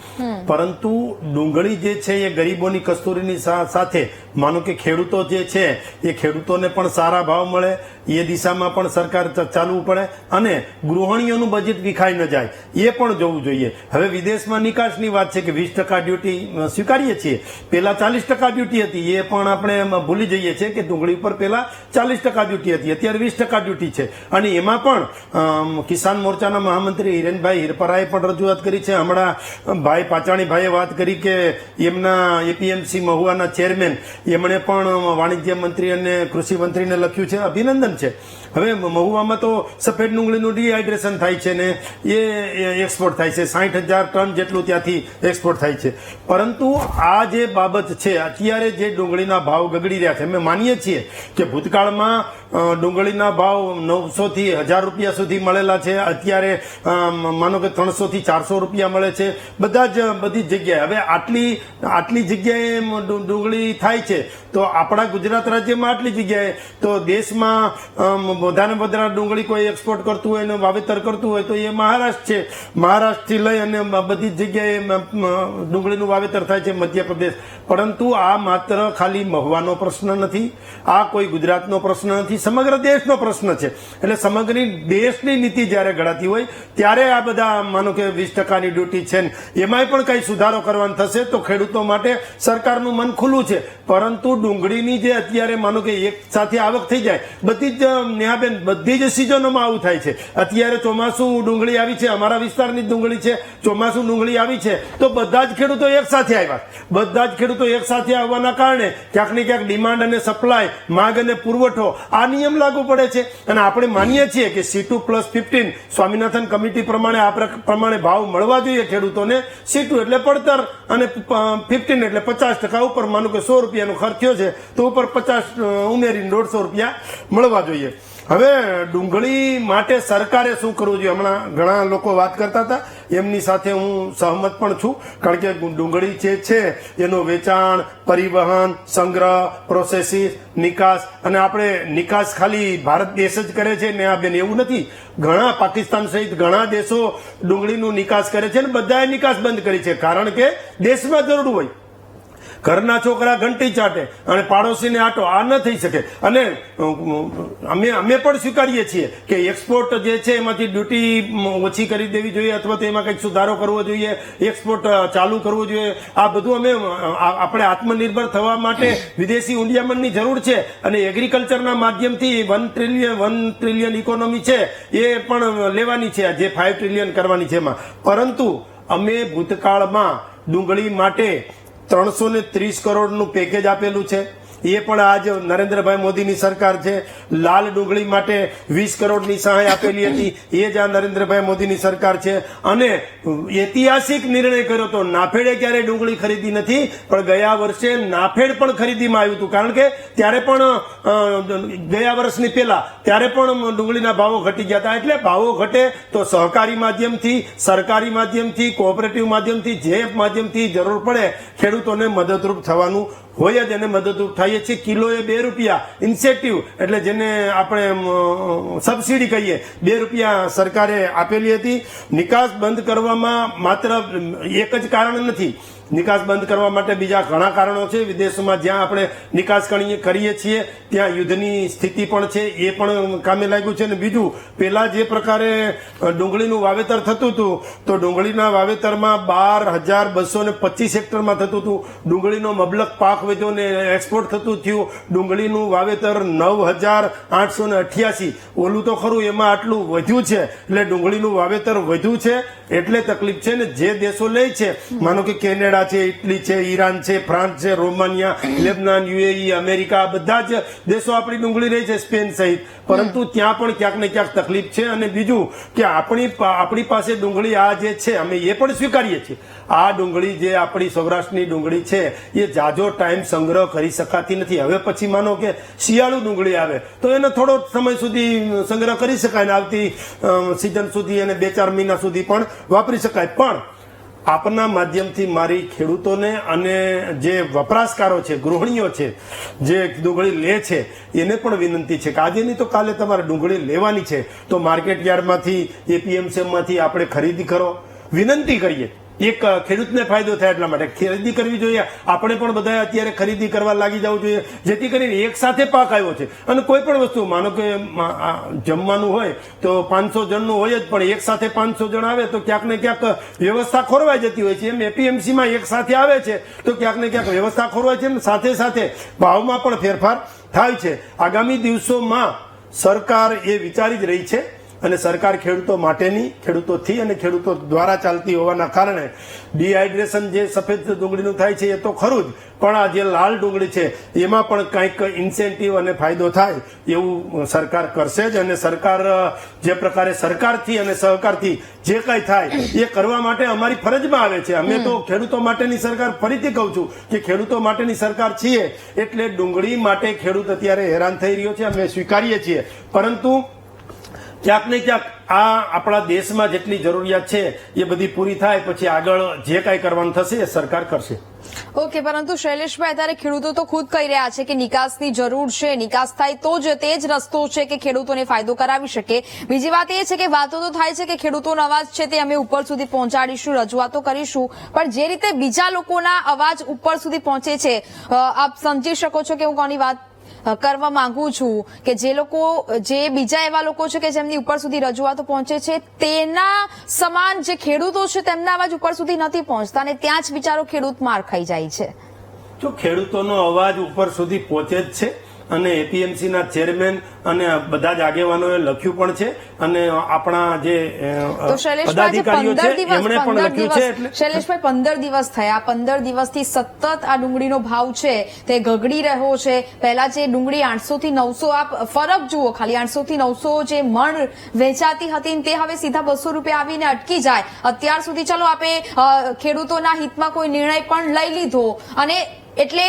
પરંતુ ડુંગળી જે છે એ ગરીબોની કસ્તુરીની સાથે માનો કે ખેડૂતો જે છે એ ખેડૂતોને પણ સારા ભાવ મળે એ દિશામાં પણ સરકાર ચાલવું પડે અને ગૃહિણીઓનું બજેટ વિખાઈ ન જાય એ પણ જોવું જોઈએ. હવે વિદેશમાં નિકાસની વાત છે કે 20% ડ્યુટી સ્વીકારીએ છીએ, પેલા 40% ડ્યુટી હતી, એ પણ આપણે ભૂલી જઈએ છીએ કે ડુંગળી પર પેલા 40% ડ્યુટી હતી, અત્યારે 20% ડ્યુટી છે. અને એમાં પણ કિસાન મોરચાના મહામંત્રી હિરેનભાઈ હિરપરાએ પણ રજૂઆત કરી છે. હમણાં ભાઈ પાચાણીભાઈએ વાત કરી કે એમના એપીએમસી મહુવાના ચેરમેન એમણે પણ વાણિજ્ય મંત્રી અને કૃષિ મંત્રીને લખ્યું છે, અભિનંદન છે. હવે મહુવામાં તો સફેદ ડુંગળીનું ડિહાઇડ્રેશન થાય છે ને એ એક્સપોર્ટ થાય છે, 60,000 ટન જેટલું ત્યાંથી એક્સપોર્ટ થાય છે. પરંતુ આ જે બાબત છે અત્યારે જે ડુંગળીના ભાવ ગગડી રહ્યા છે, અમે માનીએ છીએ કે ભૂતકાળમાં ડુંગળીના ભાવ 900 થી 1000 રૂપિયા સુધી મળેલા છે, અત્યારે માનો કે 300 થી 400 રૂપિયા મળે છે બધી જગ્યાએ. હવે આટલી જગ્યાએ ડુંગળી થાય છે તો આપણા ગુજરાત રાજ્યમાં આટલી જગ્યાએ, તો દેશમાં વધારે વધારે ડુંગળી કોઈ એક્સપોર્ટ કરતું હોય ને વાવેતર કરતું હોય તો એ મહારાષ્ટ્ર છે. મહારાષ્ટ્રથી લઈ અને બધી જ જગ્યાએ ડુંગળીનું વાવેતર થાય છે, મધ્યપ્રદેશ. પરંતુ આ માત્ર ખાલી મહુવાનો પ્રશ્ન નથી, આ કોઈ ગુજરાતનો પ્રશ્ન નથી, સમગ્ર દેશનો પ્રશ્ન છે. એટલે સમગ્ર દેશની નીતિ જ્યારે ઘડાતી હોય ત્યારે આ બધા માનો કે 20%ની ડ્યુટી છે એમાંય પણ કઈ સુધારો કરવાનો થશે તો ખેડૂતો માટે સરકારનું મન ખુલ્લું છે. પરંતુ ડુંગળીની જે અત્યારે માનો કે એક સાથે આવક થઈ જાય, બધી જ નેહાબેન બધી જ સિઝનોમાં આવું થાય છે. અત્યારે ચોમાસું ડુંગળી આવી છે, અમારા વિસ્તારની ડુંગળી છે, ચોમાસું ડુંગળી આવી છે તો બધા જ ખેડૂતો એક સાથે આવ્યા. બધા જ ખેડૂતો એક સાથે આવવાના કારણે ક્યાંક ને ક્યાંક ડિમાન્ડ અને સપ્લાય, માંગ અને પુરવઠો, આ નિયમ લાગુ પડે છે. અને આપણે માનીએ છીએ કે C2+15 સ્વામિનાથન કમિટી પ્રમાણે આ પ્રમાણે ભાવ મળવા જોઈએ ખેડૂતોને. C2 એટલે પડતર અને 15 એટલે 50% ઉપર. માનો કે 100 રૂપિયાનો ખર્ચ થયો છે તો ઉપર 50 ઉમેરીને 150 રૂપિયા મળવા જોઈએ. હવે ડુંગળી માટે સરકારે શું કરવું જોઈએ? હમણાં ઘણા લોકો વાત કરતા હતા, એમની સાથે હું સહમત પણ છું. કારણ કે ડુંગળી જે છે એનું વેચાણ, પરિવહન, સંગ્રહ, પ્રોસેસિસ, નિકાસ, અને આપણે નિકાસ ખાલી ભારત દેશ જ કરે છે ને આ બેન એવું નથી. ઘણા પાકિસ્તાન સહિત ઘણા દેશો ડુંગળીનું નિકાસ કરે છે અને બધાએ નિકાસ બંધ કરી છે. કારણ કે દેશમાં જરૂર હોય. ઘરના છોકરા ઘંટી ચાટે અને પાડોશીને આટો, આ ન થઈ શકે. અને અમે પણ સ્વીકારીએ છીએ કે એક્સપોર્ટ જે છે એમાંથી ડ્યુટી ઓછી કરી દેવી જોઈએ અથવા તો એમાં કંઈક સુધારો કરવો જોઈએ, એક્સપોર્ટ ચાલુ કરવો જોઈએ. આ બધું આપણે આત્મનિર્ભર થવા માટે વિદેશી હુંડિયામણની જરૂર છે અને એગ્રીકલ્ચરના માધ્યમથી 1 ટ્રિલિયન ઇકોનોમી છે એ પણ લેવાની છે, જે 5 ટ્રિલિયન કરવાની છે એમાં. પરંતુ અમે ભૂતકાળમાં ડુંગળી માટે 330 કરોડનું પેકેજ આપેલું છે, એ પણ આજ નરેન્દ્રભાઈ મોદીની સરકાર છે. લાલ ડુંગળી માટે 20 કરોડની સહાય આપેલી હતી, એ જ આ નરેન્દ્રભાઈ મોદીની સરકાર છે. અને ઐતિહાસિક નિર્ણય કર્યો તો નાફેડે ક્યારેય ડુંગળી ખરીદી નથી, પણ ગયા વર્ષે નાફેડ પણ ખરીદીમાં આવ્યું હતું. કારણ કે ત્યારે પણ ગયા વર્ષની પહેલા ત્યારે પણ ડુંગળીના ભાવો ઘટી ગયા હતા. એટલે ભાવો ઘટે તો સહકારી માધ્યમથી, સરકારી માધ્યમથી, કોઓપરેટિવ માધ્યમથી, જે માધ્યમથી જરૂર પડે ખેડૂતોને મદદરૂપ થવાનું હોય જ. અને મદદરૂપ થઈએ છીએ. કિલોએ 2 રૂપિયા ઇન્સેન્ટિવ, એટલે જેને આપણે સબસિડી કહીએ, 2 રૂપિયા સરકારે આપેલી હતી. નિકાસ બંધ કરવામાં માત્ર એક જ કારણ નથી. નિકાસ બંધ કરવા માટે બીજા ઘણા કારણો છે. વિદેશોમાં જ્યાં આપણે નિકાસ કરીએ છીએ ત્યાં યુદ્ધની સ્થિતિ પણ છે, એ પણ કામે લાગ્યું છે. અને બીજું, પેલા જે પ્રકારે ડુંગળીનું વાવેતર થતું હતું તો ડુંગળીના વાવેતરમાં 12,225 હેક્ટરમાં થતું હતું. ડુંગળીનો મબલક પાક વધ્યો ને એક્સપોર્ટ થતું થયું. ડુંગળીનું વાવેતર 9,888, ઓલું તો ખરું એમાં આટલું વધ્યું છે, એટલે ડુંગળીનું વાવેતર વધ્યું છે એટલે તકલીફ છે. ને જે દેશો લે છે, માનો કે કેનેડા છે, ઇટલી છે, ઈરાન છે, ફ્રાન્સ છે, રોમાનિયા, લેબનાન, યુએઈ, અમેરિકા, બધા જ દેશો આપણી ડુંગળી રહી છે, સ્પેન સહિત. પરંતુ ત્યાં પણ ક્યાંક ને ક્યાંક તકલીફ છે. અને બીજું કે આપણી પાસે ડુંગળી આ જે છે, અમે એ પણ સ્વીકારીએ છીએ, આ ડુંગળી જે આપણી સૌરાષ્ટ્રની ડુંગળી છે એ જાજો ટાઈમ સંગ્રહ કરી શકાતી નથી. હવે પછી માનો કે શિયાળુ ડુંગળી આવે તો એને થોડો સમય સુધી સંગ્રહ કરી શકાય ને આવતી સિઝન સુધી અને 2-4 મહિના સુધી પણ વાપરી શકાય. પણ આપના માધ્યમથી મારી ખેડૂતોને અને જે વપરાશકારો છે, ગૃહિણીઓ છે, જે ડુંગળી લે છે, એને પણ વિનંતી છે કે આજે નહીં તો કાલે તમારે ડુંગળી લેવાની છે તો માર્કેટ યાર્ડમાંથી, એપીએમસીમાંથી આપણે ખરીદી કરો. વિનંતી કરીએ, એક ખેડૂતને ફાયદો થાય એટલા માટે ખરીદી કરવી જોઈએ. આપણે પણ બધા અત્યારે ખરીદી કરવા લાગી જવું જોઈએ, જેથી કરીને એક સાથે પાક આવ્યો છે. અને કોઈ પણ વસ્તુ, માનો કે જમવાનું હોય તો 500 જણનું હોય જ, પણ એક સાથે 500 જણ આવે તો ક્યાંક ને ક્યાંક વ્યવસ્થા ખોરવાઈ જતી હોય છે. એમ એપીએમસીમાં એક સાથે આવે છે તો ક્યાંક ને ક્યાંક વ્યવસ્થા ખોરવાય છે. સાથે સાથે ભાવમાં પણ ફેરફાર થાય છે. આગામી દિવસોમાં સરકાર એ વિચારી જ રહી છે અને સરકાર ખેડૂતો માટેની, ખેડૂતોથી અને ખેડૂતો દ્વારા ચાલતી હોવાના કારણે ડિહાઇડ્રેશન જે સફેદ ડુંગળીનું થાય છે એ તો ખરું જ, પણ આ જે લાલ ડુંગળી છે એમાં પણ કંઈક ઇન્સેન્ટિવ અને ફાયદો થાય એવું સરકાર કરશે જ. અને સરકાર જે પ્રકારે સરકારથી અને સહકારથી જે કંઈ થાય એ કરવા માટે અમારી ફરજમાં આવે છે. અમે તો ખેડૂતો માટેની સરકાર, ફરીથી કહું છું કે ખેડૂતો માટેની સરકાર છીએ, એટલે ડુંગળી માટે ખેડૂત અત્યારે હેરાન થઈ રહ્યો છે, અમે સ્વીકારીએ છીએ. પરંતુ ક્યાંક ને ક્યાંક આ આપણા દેશમાં જેટલી જરૂરિયાત છે એ બધી પૂરી થાય પછી આગળ જે કાંઈ કરવાનું થશે એ સરકાર કરશે. ઓકે, પરંતુ શૈલેષભાઈ, અત્યારે ખેડૂતો તો ખુદ કહી રહ્યા છે કે નિકાસની જરૂર છે, નિકાસ થાય તો જ તે જ રસ્તો છે કે ખેડૂતોને ફાયદો કરાવી શકે. બીજી વાત એ છે કે વાતો તો થાય છે કે ખેડૂતોનો અવાજ છે તે અમે ઉપર સુધી પહોંચાડીશું, રજૂઆતો કરીશું, પણ જે રીતે બીજા લોકોના અવાજ ઉપર સુધી પહોંચે છે, આપ સમજી શકો છો કે હું કોની વાત કરવા માંગુ છું, કે જે બીજા એવા લોકો છે કે જેમની ઉપર સુધી રજૂઆતો પહોંચે છે, તેના સમાન જે ખેડૂતો છે તેમના અવાજ ઉપર સુધી નથી પહોંચતા અને ત્યાં જ બિચારો ખેડૂત માર ખાઈ જાય છે. જો ખેડૂતોનો અવાજ ઉપર સુધી પહોંચે જ છે અને એપીએમસીના ચેરમેન અને બધા જ આગેવાનોએ લખ્યું પણ છે અને આપણા જે પદાધિકારીઓ છે એમણે પણ લખ્યું છે. એટલે શૈલેષભાઈ, 15 દિવસ થયા, 15 દિવસથી સતત આ ડુંગળીનો ભાવ છે તે ગગડી રહ્યો છે. પહેલા જે ડુંગળી 800 થી 900, આપ ફરક જુઓ ખાલી, 800 થી 900 જે મણ વેચાતી હતી તે હવે સીધા 200 રૂપિયા આવીને અટકી જાય. અત્યાર સુધી ચલો આપે ખેડૂતોના હિતમાં કોઈ નિર્ણય પણ લઈ લીધો અને એટલે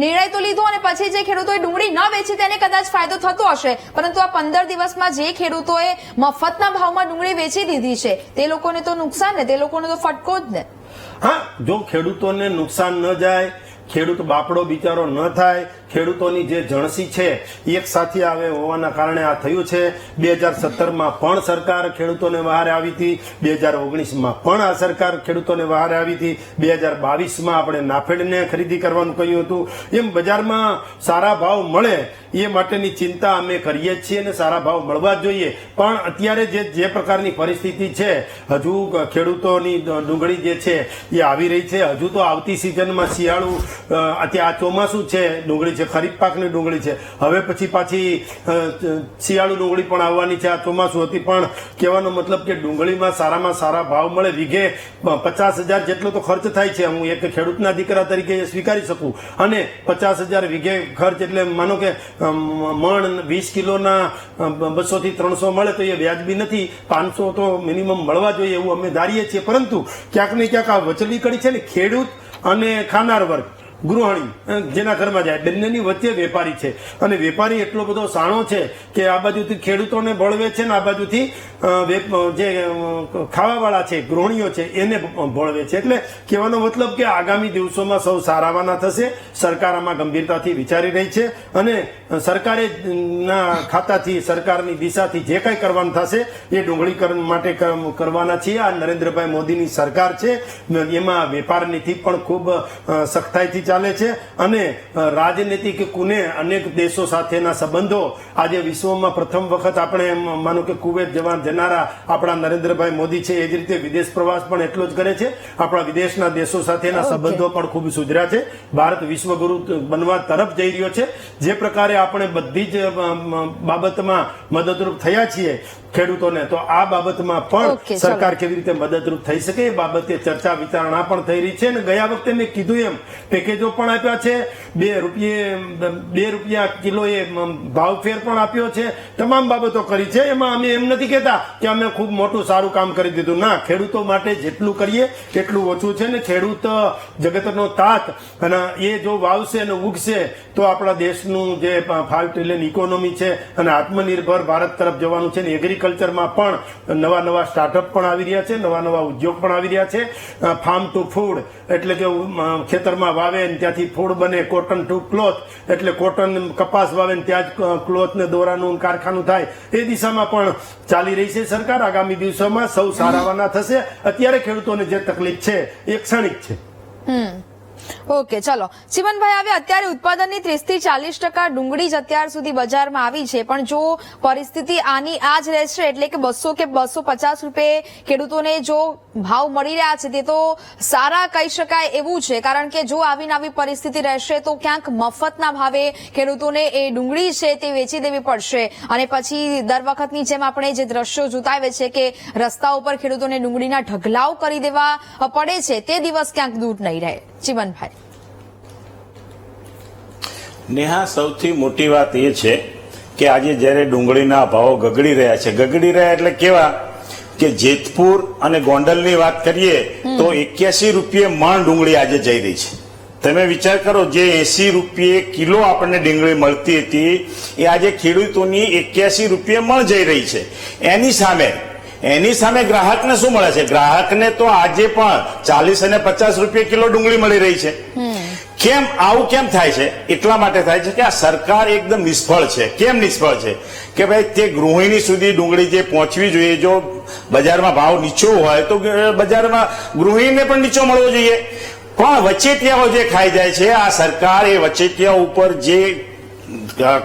નિર્ણય તો લીધો અને પછી જે ખેડૂતોએ ડુંગળી ન વેચી તેને કદાચ ફાયદો થતો હશે, પરંતુ આ 15 દિવસમાં જે ખેડૂતોએ મફતના ભાવમાં ડુંગળી વેચી દીધી છે તે લોકોને તો નુકસાન ને, તે લોકોને તો ફટકો જ ને. હા, જો ખેડૂતોને નુકસાન ન જાય, ખેડૂત બાપડો બિચારો ન થાય, ખેડૂતોની જે જણસી છે એક સાથે આવે હોવાના કારણે આ થયું છે. 2017માં પણ સરકાર ખેડૂતોને વહારે આવી હતી, 2019માં પણ આ સરકાર ખેડૂતોને વહારે આવી હતી, 2022માં આપણે નાફેડને ખરીદી કરવાનું કહ્યું હતું. એમ બજારમાં સારા ભાવ મળે એ માટેની ચિંતા અમે કરીએ જ છીએ અને સારા ભાવ મળવા જ જોઈએ. પણ અત્યારે જે પ્રકારની પરિસ્થિતિ છે, હજુ ખેડૂતોની ડુંગળી જે છે એ આવી રહી છે. હજુ તો આવતી સિઝનમાં શિયાળુ, અત્યારે આ ચોમાસું છે, ડુંગળી છે, ખરીફ પાકની ડુંગળી છે, હવે પછી પાછી શિયાળુ ડુંગળી પણ આવવાની છે. આ ચોમાસું હતી, પણ કહેવાનો મતલબ કે ડુંગળીમાં સારામાં સારા ભાવ મળે. વીઘે 50,000 જેટલો તો ખર્ચ થાય છે, હું એક ખેડૂતના દીકરા તરીકે સ્વીકારી શકું. અને 50,000 વીઘે ખર્ચ એટલે માનો કે મણ 20 કિલોના 200 થી 300 મળે તો એ વ્યાજબી નથી. 500 તો મિનિમમ મળવા જોઈએ એવું અમે ધારીએ છીએ. પરંતુ ક્યાંક ને ક્યાંક આ વચલી કડી છે ને, ખેડૂત અને ખાનાર વર્ગ ગૃહિણી જેના ઘરમાં જાય બંનેની વચ્ચે વેપારી છે અને વેપારી એટલો બધો સાણો છે કે આ બાજુથી ખેડૂતોને ભળવે છે ને આ બાજુથી જે ખાવાવાળા છે ગૃહિણીઓ છે એને ભળવે છે. એટલે કહેવાનો મતલબ કે આગામી દિવસોમાં સૌ સારાવાના થશે. સરકાર આમાં ગંભીરતાથી વિચારી રહી છે અને સરકારે ના ખાતાથી સરકારની દિશાથી જે કંઈ કરવાનું થશે એ ડુંગળીકરણ માટે કરવાના છીએ. આ નરેન્દ્રભાઈ મોદીની સરકાર છે એમાં વેપાર નીતિ પણ ખૂબ સખ્તાઈથી ચાલે છે અને રાજનીતિક કુને અનેક દેશો સાથેના સંબંધો આજે વિશ્વમાં પ્રથમ વખત આપણે માનો કે કુવૈત જનારા આપણા નરેન્દ્રભાઈ મોદી છે એ જ રીતે વિદેશ પ્રવાસ પણ એટલો જ કરે છે. આપણા વિદેશના દેશો સાથેના સંબંધો પણ ખૂબ સુધર્યા છે. ભારત વિશ્વગુરુ બનવા તરફ જઈ રહ્યો છે. જે પ્રકારે આપણે બધી જ બાબતમાં મદદરૂપ થયા છીએ ખેડૂતોને, તો આ બાબતમાં પણ સરકાર કેવી રીતે મદદરૂપ થઈ શકે એ બાબતે ચર્ચા વિચારણા પણ થઈ રહી છે. અને ગયા વખતે મેં કીધું એમ પેકેજો પણ આપ્યા છે, 2 રૂપિયા કિલોએ ભાવફેર પણ આપ્યો છે, તમામ બાબતો કરી છે. એમાં અમે એમ નથી કહેતા કે અમે ખૂબ મોટું સારું કામ કરી દીધું. ના, ખેડૂતો માટે જેટલું કરીએ એટલું ઓછું છે. ને ખેડૂત જગતનો તાત અને એ જો વાવશે અને ઉગશે તો આપણા દેશનું જે 5 ટ્રિલિયન ઇકોનોમી છે અને આત્મનિર્ભર ભારત તરફ જવાનું છે. ને એગ્રીકલ્ચરમાં પણ નવા સ્ટાર્ટઅપ પણ આવી રહ્યા છે, નવા ઉદ્યોગ પણ આવી રહ્યા છે. ફાર્મ ટુ ફૂડ એટલે કે ખેતરમાં વાવે ત્યાંથી ફૂડ બને, કોટન ટુ ક્લોથ એટલે કોટન કપાસ વાવે ત્યાં જ ક્લોથ ને દોરાનું કારખાનું થાય. એ દિશામાં પણ ચાલી રહી છે સરકાર. આગામી દિવસોમાં સૌ સારાવાના થશે. અત્યારે ખેડૂતોને જે તકલીફ છે એ ક્ષણિક છે. ઓકે, ચલો ચીમનભાઈ, હવે અત્યારે ઉત્પાદનની 30 થી 40% ડુંગળી જ અત્યાર સુધી બજારમાં આવી છે, પણ જો પરિસ્થિતિ આની આ જ રહેશે એટલે કે 200 કે 250 રૂપિયે ખેડૂતોને જો ભાવ મળી રહ્યા છે તે તો સારા કહી શકાય એવું છે. કારણ કે જો આવી પરિસ્થિતિ રહેશે તો ક્યાંક મફતના ભાવે ખેડૂતોને એ ડુંગળી છે તે વેચી દેવી પડશે અને પછી દર વખતની જેમ આપણે જે દ્રશ્યો જોતાવે છે કે રસ્તા ઉપર ખેડૂતોને ડુંગળીના ઢગલાઓ કરી દેવા પડે છે, તે દિવસ ક્યાંક દૂર નહીં રહે. ચીમનભાઈ, નેહા, સૌથી મોટી વાત એ છે કે આજે જ્યારે ડુંગળીના ભાવો ગગડી રહ્યા એટલે કેવા કે જેતપુર અને ગોંડલની વાત કરીએ તો 81 રૂપિયે મણ ડુંગળી આજે જઈ રહી છે. તમે વિચાર કરો, જે 80 રૂપિયે કિલો આપણને ડુંગળી મળતી હતી એ આજે ખેડૂતોની 81 રૂપિયે મણ જઈ રહી છે. એની સામે ગ્રાહકને શું મળે છે? ગ્રાહકને તો આજે પણ 40 અને 50 રૂપિયે કિલો ડુંગળી મળી રહી છે. કેમ આવું કેમ થાય છે? એટલા માટે થાય છે કે આ સરકાર એકદમ નિષ્ફળ છે. કેમ નિષ્ફળ છે? કે ભાઈ તે ગૃહિણી સુધી ડુંગળી જે પહોંચવી જોઈએ, જો બજારમાં ભાવ નીચો હોય તો બજારમાં ગૃહિણીને પણ નીચો મળવો જોઈએ. પણ વચેટિયાઓ જે ખાઈ જાય છે, આ સરકાર એ વચેટિયાઓ ઉપર જે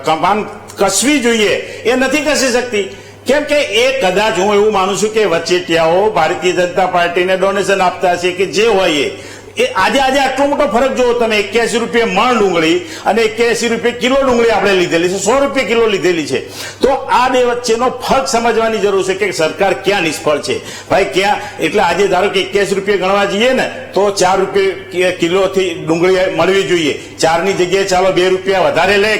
કમાન કસવી જોઈએ એ નથી કસી શકતી. કેમ કે એ કદાચ હું એવું માનું છું કે વચેટિયાઓ ભારતીય જનતા પાર્ટીને ડોનેશન આપતા હશે કે જે હોય એ આજે આટલો મોટો ફરક જોવો તમે. 81 રૂપિયે મણ ડુંગળી અને 81 રૂપિયે કિલો ડુંગળી આપણે લીધેલી છે, 100 રૂપિયે કિલો લીધેલી છે. તો આ બે વચ્ચેનો ફરક સમજવાની જરૂર છે કે સરકાર ક્યાં નિષ્ફળ છે ભાઈ, ક્યાં. એટલે આજે ધારો કે 81 રૂપિયે ગણવા જઈએ ને તો 4 રૂપિયે કિલોથી ડુંગળી મળવી જોઈએ. 4 ની જગ્યાએ ચાલો 2 રૂપિયા વધારે લે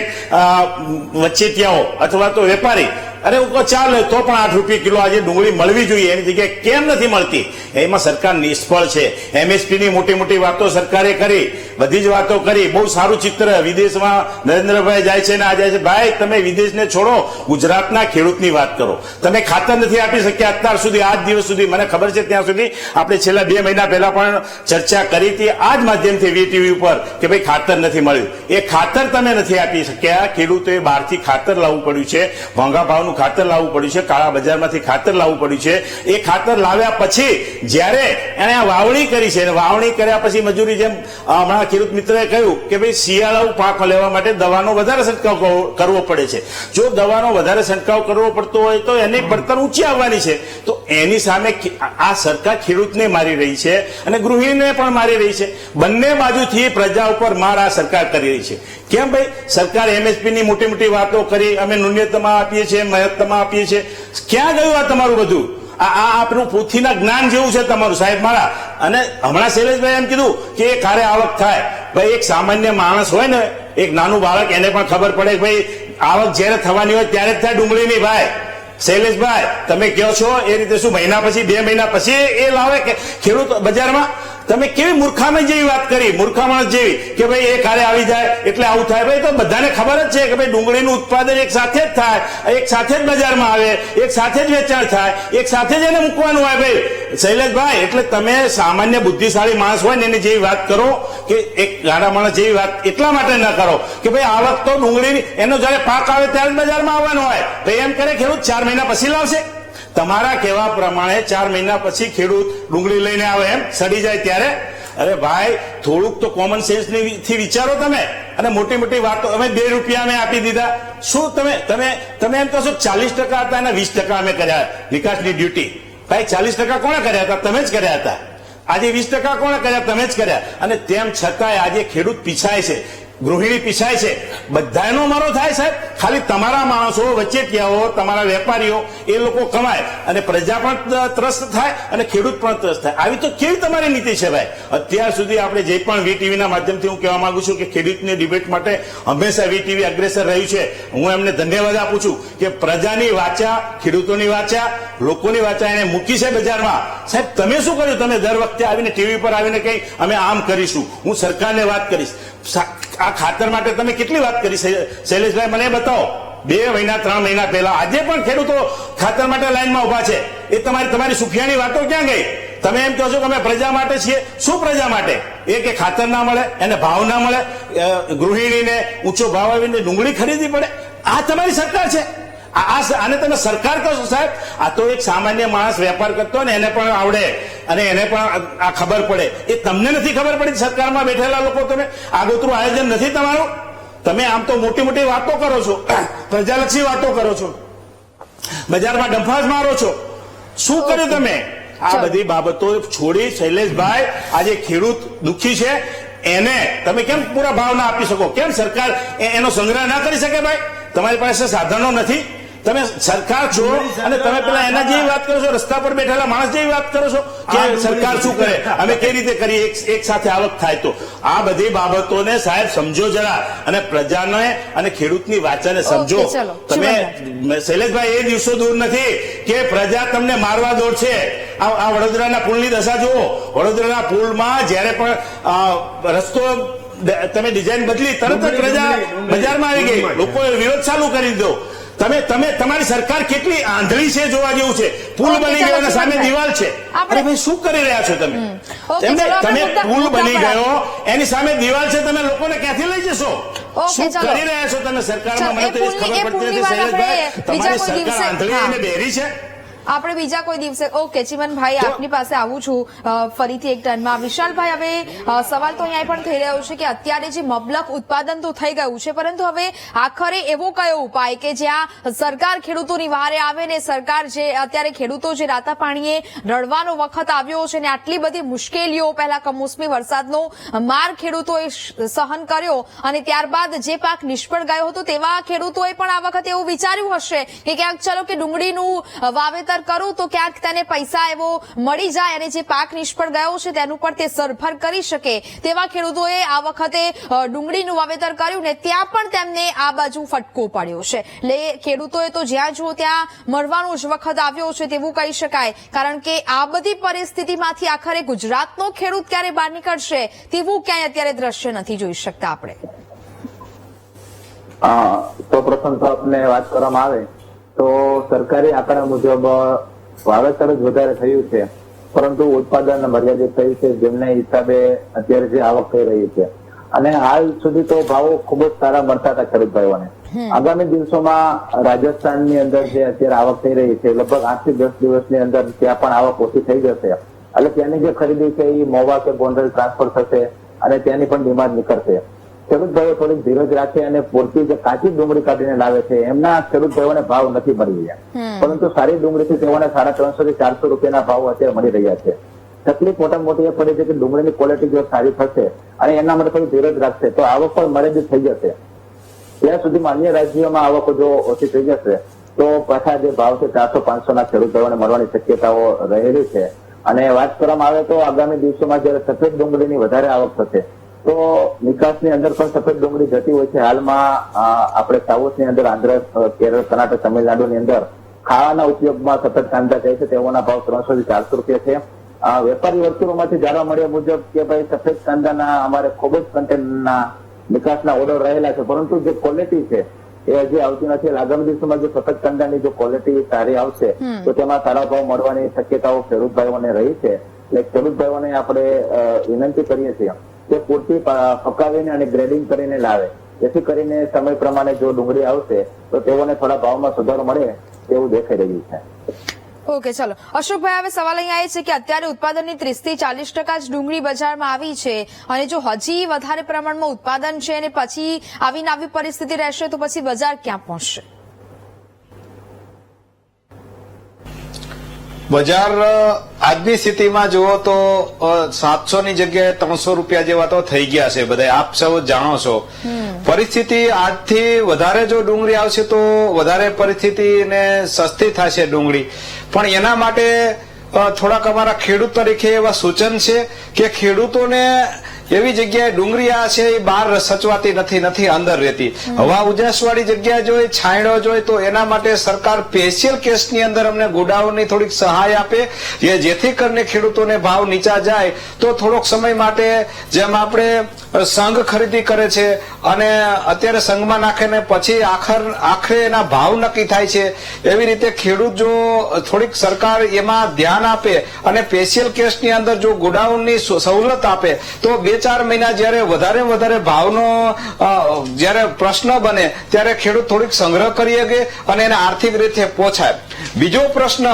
વચેટિયાઓ અથવા તો વેપારી, અરે ચાલે તો પણ 8 રૂપિયા કિલો આજે ડુંગળી મળવી જોઈએ, એની જગ્યાએ કેમ નથી મળતી? એમાં સરકાર નિષ્ફળ છે. MSP ની મોટી વાતો સરકારે કરી, બધી જ વાતો કરી, બહુ સારું ચિત્ર. વિદેશમાં નરેન્દ્રભાઈ જાય છે ને આ જાય છે. ભાઈ, તમે વિદેશને છોડો, ગુજરાતના ખેડૂતની વાત કરો. તમે ખાતર નથી આપી શક્યા અત્યાર સુધી, આજ દિવસ સુધી. મને ખબર છે ત્યાં સુધી આપણે છેલ્લા 2 મહિના પહેલા પણ ચર્ચા કરી હતી આ જ માધ્યમથી VTV ઉપર કે ભાઈ ખાતર નથી મળ્યું. એ ખાતર તમે નથી આપી શક્યા. ખેડૂતોએ બહારથી ખાતર લાવવું પડ્યું છે, મોંઘા ભાવનું ખાતર લાવવું પડ્યું છે, કાળા બજારમાંથી ખાતર લાવવું પડ્યું છે. એ ખાતર લાવ્યા પછી જ્યારે એને વાવણી કરી છે, વાવણી કર્યા પછી મજૂરી, જેમ હમણાં ખેડૂત મિત્રએ કહ્યું કે ભાઈ શિયાળાઉ પાક લેવા માટે દવાનો વધારે છંટકાવ કરવો પડે છે. જો દવાનો વધારે છંટકાવ કરવો પડતો હોય તો એની પડતર ઊંચી આવવાની છે. તો એની સામે આ સરકાર ખેડૂતને મારી રહી છે અને ગૃહિણીને પણ મારી રહી છે. બંને બાજુથી પ્રજા ઉપર માર આ સરકાર કરી રહી છે. કેમ ભાઈ? સરકાર MSP ની મોટી વાતો કરી, અમે ન્યૂનતમ આપીએ છીએ, મહત્તમ આપીએ છીએ. ક્યાં ગયું આ તમારું બધું? આ આપણું પોથીના જ્ઞાન જેવું છે તમારું, સાહેબ મારા. અને હમણાં શૈલેષભાઈ એમ કીધું કે એ કારે આવક થાય. ભાઈ, એક સામાન્ય માણસ હોય ને, એક નાનું બાળક, એને પણ ખબર પડે કે ભાઈ આવક જયારે થવાની હોય ત્યારે જ થાય ડુંગળીની. ભાઈ શૈલેષભાઈ, તમે કહો છો એ રીતે શું મહિના પછી 2 મહિના પછી એ લાવે કે ખેડૂત બજારમાં? તમે કેવી મૂર્ખામી જેવી વાત કરી, મૂર્ખામણ જેવી કે ભાઈ એક હારે આવી જાય એટલે આવું થાય. ભાઈ તો બધાને ખબર જ છે કે ભાઈ ડુંગળીનું ઉત્પાદન એક સાથે જ થાય, એક સાથે જ બજારમાં આવે, એક સાથે જ વેચાણ થાય, એક સાથે જ એને મૂકવાનું હોય. ભાઈ શૈલેષભાઈ, એટલે તમે સામાન્ય બુદ્ધિશાળી માણસ હોય ને એની જેવી વાત કરો કે એક ગાડા માણસ જેવી વાત એટલા માટે ન કરો કે ભાઈ આવક તો ડુંગળી એનો જયારે પાક આવે ત્યારે જ બજારમાં આવવાનો હોય. ભાઈ એમ કરે ખેડૂત 4 મહિના પછી લાવશે. તમારા કહેવા પ્રમાણે 4 મહિના પછી ખેડૂત ડુંગળી લઈને આવે એમ સડી જાય ત્યારે? અરે ભાઈ, થોડુંક તો કોમન સેન્સ થી વિચારો તમે. અને મોટી મોટી વાતો, અમે 2 રૂપિયા અમે આપી દીધા. શું તમે એમ કહો 40% હતા અને 20% અમે કર્યા નિકાસની ડ્યુટી. ભાઈ 40% કોણે કર્યા હતા? તમે જ કર્યા હતા. આજે 20% કોણે કર્યા? તમે જ કર્યા. અને તેમ છતાંય આજે ખેડૂત પીછાય છે, ગૃહિણી પીછાય છે, બધાનો મારો થાય સાહેબ. ખાલી તમારા માણસો, વચેટિયાઓ, તમારા વેપારીઓ એ લોકો કમાય અને પ્રજા પણ ત્રસ્ત થાય અને ખેડૂત પણ ત્રસ્ત થાય. આવી તો કેવી તમારી નીતિ છે ભાઈ? અત્યાર સુધી આપણે જે પણ વીટીવીના માધ્યમથી હું કહેવા માંગુ છું કે ખેડૂતની ડિબેટ માટે હંમેશા વીટીવી અગ્રેસર રહ્યું છે. હું એમને ધન્યવાદ આપું છું કે પ્રજાની વાચા, ખેડૂતોની વાચા, લોકોની વાચા એને મૂકી છે બજારમાં. સાહેબ તમે શું કર્યું? તમે દર વખતે આવીને ટીવી પર આવીને કઈ અમે આમ કરીશું. હું સરકારને વાત કરીશ. આ ખાતર માટે તમે કેટલી વાત કરી શૈલેષભાઈ? મને બતાવો. 2 મહિના 3 મહિના પહેલા આજે પણ ખેડૂતો ખાતર માટે લાઈનમાં ઉભા છે. એ તમારી સુખિયાની વાતો ક્યાં ગઈ? તમે એમ કહો છો કે અમે પ્રજા માટે છીએ. શું પ્રજા માટે? એ કે ખાતર ના મળે, એને ભાવ ના મળે, ગૃહિણીને ઊંચો ભાવ આવીને ડુંગળી ખરીદવી પડે. આ તમારી સરકાર છે? આને તમે સરકાર કહો છો સાહેબ? આ તો એક સામાન્ય માણસ વેપાર કરતો ને એને પણ આવડે અને એને પણ આ ખબર પડે. એ તમને નથી ખબર પડી? સરકારમાં બેઠેલા લોકો, તમે આગોતરું આયોજન નથી તમારું? તમે આમ તો મોટી મોટી વાતો કરો છો, પ્રજાલક્ષી વાતો કરો છો, બજારમાં ડંફાસ મારો છો. શું કર્યું તમે? આ બધી બાબતો છોડી શૈલેષભાઈ, આજે ખેડૂત દુઃખી છે એને તમે કેમ પૂરા ભાવ ના આપી શકો? કેમ સરકાર એનો સંગ્રહ ના કરી શકે? ભાઈ તમારી પાસે સાધનો નથી. તમે સરકાર છો અને તમે પેલા એના જેવી વાત કરો છો, રસ્તા પર બેઠેલા માણસ જેવી વાત કરો છો કે સરકાર શું કરે, અમે કઈ રીતે કરીએ, એક સાથે આવક થાય તો. આ બધી બાબતોને સાહેબ સમજો જરા, અને પ્રજાને અને ખેડૂતની વાચાને સમજો. તમે શૈલેષભાઈ, એ દિવસો દૂર નથી કે પ્રજા તમને મારવા દોડશે. આ વડોદરાના પુલની દશા જુઓ. વડોદરાના પુલમાં જયારે પણ રસ્તો તમે ડિઝાઇન બદલી, તરત જ પ્રજા બજારમાં આવી ગઈ, લોકોએ વિરોધ ચાલુ કરી દીધો. તમારી સરકાર કેટલી આંધળી છે જોવા જેવું છે. પુલ બની ગયો અને સામે દિવાલ છે. અરે ભાઈ, શું કરી રહ્યા છો તમે? તમે પુલ બની ગયો, એની સામે દિવાલ છે, તમે લોકોને ક્યાંથી લઈ જશો? શું કરી રહ્યા છો તમે સરકારમાં? મને તો એ ખબર પડતી નથી શૈલેષભાઈ, તમારી સરકાર આંધળી અને બહેરી છે. આપણે બીજા કોઈ દિવસે ઓકે ચિમનભાઈ આપની પાસે આવું છું ફરીથી એક ટર્નમાં. વિશાલભાઈ, હવે સવાલ તો અહીંયા પણ થઈ રહ્યો છે કે અત્યારે જે મબલક ઉત્પાદન તો થઈ ગયું છે, પરંતુ હવે આખરે એવો કયો ઉપાય કે જ્યાં સરકાર ખેડૂતોની વહારે આવે ને સરકાર જે અત્યારે ખેડૂતો જે રાતા પાણીએ રડવાનો વખત આવ્યો છે ને આટલી બધી મુશ્કેલીઓ, પહેલા કમોસમી વરસાદનો માર ખેડૂતોએ સહન કર્યો અને ત્યારબાદ જે પાક નિષ્ફળ ગયો હતો તેવા ખેડૂતોએ પણ આ વખતે એવું વિચાર્યું હશે કે ક્યાંક ચલો કે ડુંગળીનું વાવેતર કરું તો ક્યાંક તેને પૈસા એવો મળી જાય અને જે પાક નિષ્ફળ ગયો છે તેનું પણ તે સરભર કરી શકે. તેવા ખેડૂતોએ આ વખતે ડુંગળીનું વાવેતર કર્યું ને ત્યાં પણ તેમને આ બાજુ ફટકો પડ્યો છે. એટલે ખેડૂતોએ તો જ્યાં જુઓ ત્યાં મરવાનો જ વખત આવ્યો છે તેવું કહી શકાય. કારણ કે આ બધી પરિસ્થિતિમાંથી આખરે ગુજરાતનો ખેડૂત ક્યારે બહાર નીકળશે તેવું ક્યાંય અત્યારે દ્રશ્ય નથી જોઈ શકતા આપણે. તો પ્રથમ તો આપને વાત કરવામાં આવે તો સરકારી આંકડા મુજબ વાવેતર જ વધારે થયું છે, પરંતુ ઉત્પાદન મર્યાદિત થયું છે, જેમને હિસાબે અત્યારે જે આવક થઈ રહી છે. અને હાલ સુધી તો ભાવો ખૂબ જ સારા મળતા હતા ખેડૂત ભાઈઓને. આગામી દિવસોમાં રાજસ્થાનની અંદર જે અત્યારે આવક થઈ રહી છે, લગભગ 8 થી 10 દિવસની અંદર ત્યાં પણ આવક ઓછી થઈ જશે. એટલે ત્યાંની જે ખરીદી છે એ મોવા કે ગોંડલ ટ્રાન્સફર થશે અને ત્યાંની પણ ડિમાન્ડ નીકળશે. ખેડૂત ભાઈઓ થોડીક ધીરજ રાખે અને પૂરતી જે કાચી ડુંગળી કાઢીને લાવે છે એમના ખેડૂત ભાઈઓને ભાવ નથી મળી રહ્યા, પરંતુ સારી ડુંગળીથી તેઓને 350 થી 400 રૂપિયાના ભાવ અત્યારે મળી રહ્યા છે. તકલીફ મોટી એ પડી છે કે ડુંગળીની ક્વોલિટી જો સારી થશે અને એના માટે થોડી ધીરજ રાખશે તો આવક પણ મર્યાદિત થઈ જશે. ત્યાં સુધીમાં અન્ય રાજ્યોમાં આવક જો ઓછી થઈ જશે તો પાછા જે ભાવ છે 400-500 ના ખેડૂત ભાઈઓને મળવાની શક્યતાઓ રહેલી છે. અને વાત કરવામાં આવે તો આગામી દિવસોમાં જયારે સફેદ ડુંગળીની વધારે આવક થશે તો નિકાસની અંદર પણ સફેદ ડુંગળી જતી હોય છે. હાલમાં આપણે સાઉથની અંદર આંધ્ર, કેરળ, કર્ણાટક, તમિલનાડુની અંદર ખાવાના ઉપયોગમાં સફેદ કાંદા જાય છે તેઓના ભાવ 300 થી 400 રૂપિયા છે. વેપારી વર્તુળોમાંથી જાણવા મળ્યા મુજબ કે ભાઈ સફેદ કાંદાના અમારે ખૂબ જ કન્ટેનરના નિકાસના ઓર્ડર રહેલા છે, પરંતુ જે ક્વોલિટી છે એ હજી આવતી નથી. આગામી દિવસોમાં જો સફેદ કાંદાની જો ક્વોલિટી સારી આવશે તો તેમાં સારા ભાવ મળવાની શક્યતાઓ ખેડૂત ભાઈઓને રહી છે. એટલે ખેડૂત ભાઈઓને આપણે વિનંતી કરીએ છીએ કે પૂરતી પકાવીને અને ગ્રેડિંગ કરીને લાવે, જેથી કરીને સમય પ્રમાણે જો ડુંગળી આવશે તો તેઓને થોડા ભાવમાં સુધારો મળે તેવું દેખાઈ રહ્યું છે. ઓકે, ચલો અશોકભાઈ, હવે સવાલ અહીંયા એ છે કે અત્યારે ઉત્પાદનની 30 થી 40% જ ડુંગળી બજારમાં આવી છે, અને જો હજી વધારે પ્રમાણમાં ઉત્પાદન છે અને પછી આવીને આવી પરિસ્થિતિ રહેશે તો પછી બજાર ક્યાં પહોંચશે? બજાર આજની સ્થિતિમાં જુઓ તો 700 ની જગ્યાએ 300 રૂપિયા જેવા તો થઈ ગયા છે બધા, આપ સૌ જાણો છો. પરિસ્થિતિ આજથી વધારે જો ડુંગળી આવશે તો વધારે પરિસ્થિતિને સસ્તી થશે ડુંગળી, પણ એના માટે થોડાક અમારા ખેડૂત તરીકે એવા સૂચન છે કે ખેડૂતોને એવી જગ્યાએ ડુંગળી આ છે એ બહાર સચવાતી નથી અંદર રહેતી. હવા ઉજાસવાળી જગ્યા જોઈ, છાંયડો જોઈ, તો એના માટે સરકાર સ્પેશિયલ કેસની અંદર અમને ગોડાઉનની થોડીક સહાય આપે, જેથી કરીને ખેડૂતોને ભાવ નીચા જાય તો થોડોક સમય માટે, જેમ આપણે સંઘ ખરીદી કરે છે અને અત્યારે સંઘમાં નાખે ને પછી આખરે એના ભાવ નક્કી થાય છે, એવી રીતે ખેડૂત જો થોડીક સરકાર એમાં ધ્યાન આપે અને સ્પેશિયલ કેસની અંદર જો ગોડાઉનની સવલત આપે તો 2-4 મહિના જયારે વધારે ભાવનો જયારે પ્રશ્ન બને ત્યારે ખેડૂત થોડીક સંગ્રહ કરી શકે અને એને આર્થિક રીતે પહોંચાય. બીજો પ્રશ્ન,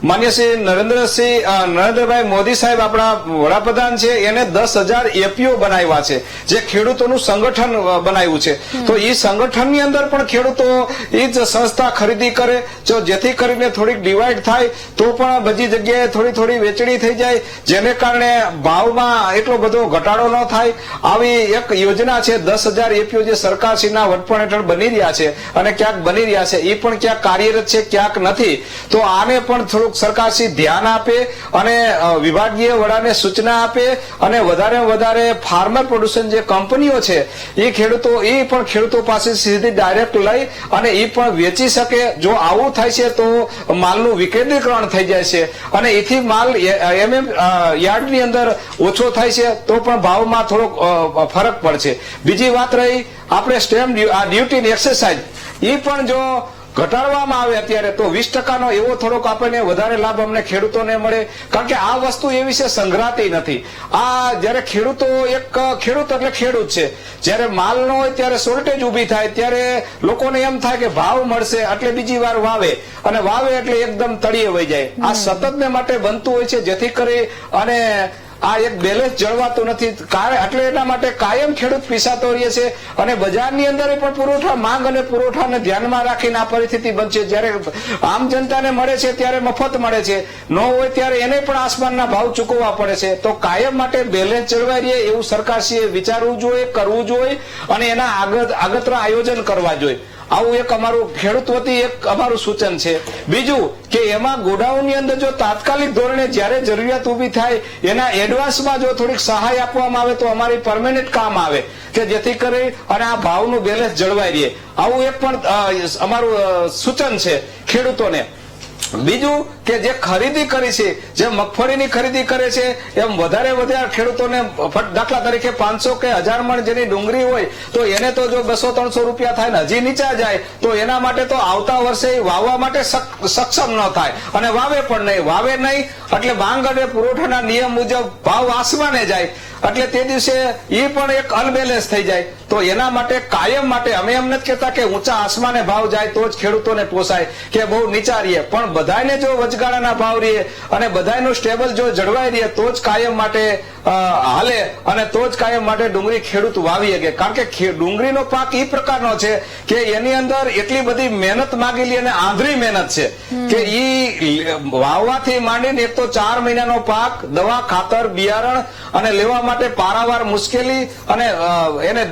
માન્ય શ્રી નરેન્દ્રભાઈ મોદી સાહેબ આપણા વડાપ્રધાન છે, એને 10,000 એપીઓ બનાવ્યા છે, જે ખેડૂતોનું સંગઠન બનાવ્યું છે. તો એ સંગઠનની અંદર પણ ખેડૂતો એ જ સંસ્થા ખરીદી કરે, જેથી કરીને થોડીક ડિવાઈડ થાય તો પણ બધી જગ્યાએ થોડી વેચણી થઈ જાય, જેને કારણે ભાવમાં એટલો બધો ઘટાડો ન થાય. આવી એક યોજના છે 10,000 એપીઓ જે સરકારશ્રીના વડપણ હેઠળ બની રહ્યા છે અને ક્યાંક બની રહ્યા છે, એ પણ ક્યાંક કાર્યરત છે, ક્યાંક નથી. તો આને પણ થોડુંક સરકારશ્રી ધ્યાન આપે અને વિભાગીય વડાને સૂચના આપે અને વધારે ફાર્મર પ્રોડ્યુસર જે કંપનીઓ છે એ પણ ખેડૂતો પાસે સીધી ડાયરેક્ટ લઈ અને એ પણ વેચી શકે. જો આવું થાય છે તો માલનું વિકેન્દ્રીકરણ થઈ જાય છે અને એથી માલ યાર્ડની અંદર ઓછો થાય છે તો પણ ભાવમાં થોડોક ફરક પડશે. બીજી વાત રહી આપણે સ્ટેમ્પ ડ્યુટીની એક્સરસાઇઝ, એ પણ જો ઘટાડવામાં આવે અત્યારે તો 20% એવો થોડોક આપણને વધારે લાભ અમને ખેડૂતોને મળે, કારણ કે આ વસ્તુ એવી છે સંઘરાતી નથી. આ જયારે ખેડૂત એટલે ખેડૂત છે, જયારે માલ ન હોય ત્યારે શોર્ટેજ ઉભી થાય ત્યારે લોકોને એમ થાય કે ભાવ મળશે એટલે બીજી વાર વાવે અને વાવે એટલે એકદમ તળિયે વહી જાય. આ સતતને માટે બનતું હોય છે, જેથી કરી અને આ એક બેલેન્સ જળવાતું નથી, એટલે એના માટે કાયમ ખેડૂત પીસાતો રહે છે અને બજારની અંદર પણ માંગ અને પુરવઠાને ધ્યાનમાં રાખીને આ પરિસ્થિતિ બનશે. જયારે આમ જનતાને મળે છે ત્યારે મફત મળે છે, ન હોય ત્યારે એને પણ આસમાનના ભાવ ચૂકવવા પડે છે. તો કાયમ માટે બેલેન્સ જળવાઈ રહે એવું સરકારશ્રીએ વિચારવું જોઈએ, કરવું જોઈએ અને એના આગતરા આયોજન કરવા જોઈએ. આવું એક અમારું ખેડૂત વતી એક અમારું સૂચન છે. બીજું કે એમાં ગોડાઉનની અંદર જો તાત્કાલિક ધોરણે જયારે જરૂરિયાત ઉભી થાય એના એડવાન્સમાં જો થોડીક સહાય આપવામાં આવે તો અમારી પરમેનન્ટ કામ આવે, કે જેથી કરી અને આ ભાવનું બેલેન્સ જળવાઈ રહે. આવું એક પણ અમારું સૂચન છે ખેડૂતોને. બીજું કે જે ખરીદી કરી છે, જે મગફળીની ખરીદી કરે છે, એમ વધારે ખેડૂતોને દાખલા તરીકે 500 કે 1000 મણ જેની ડુંગળી હોય તો એને તો જો 200-300 રૂપિયા થાય ને હજી નીચા જાય તો એના માટે તો આવતા વર્ષે વાવવા માટે સક્ષમ ન થાય અને વાવે નહીં એટલે માંગ અને પુરવઠાના નિયમ મુજબ ભાવ આસમાને જાય એટલે તે દિવસે એ પણ એક અનબેલેન્સ થઈ જાય. તો એના માટે કાયમ માટે અમે એમ નથી કહેતા કે ઊંચા આસમાને ભાવ જાય તો જ ખેડૂતોને પોસાય કે બહુ નીચા રહીએ, પણ બધાને જો વચગાળાના ભાવ રહીએ અને બધાનું સ્ટેબલ જો જળવાઈ રહીએ તો જ કાયમ માટે હાલે અને તો જ કાયમ માટે ડુંગળી ખેડૂત વાવી શકે. કારણ કે ડુંગળીનો પાક એ પ્રકારનો છે કે એની અંદર એટલી બધી મહેનત માંગેલી અને આંધળી મહેનત છે કે એ વાવવાથી માંડીને એક તો 4 મહિનાનો પાક, દવા, ખાતર, બિયારણ અને લેવા માટે પારાવાર મુશ્કેલી અને એને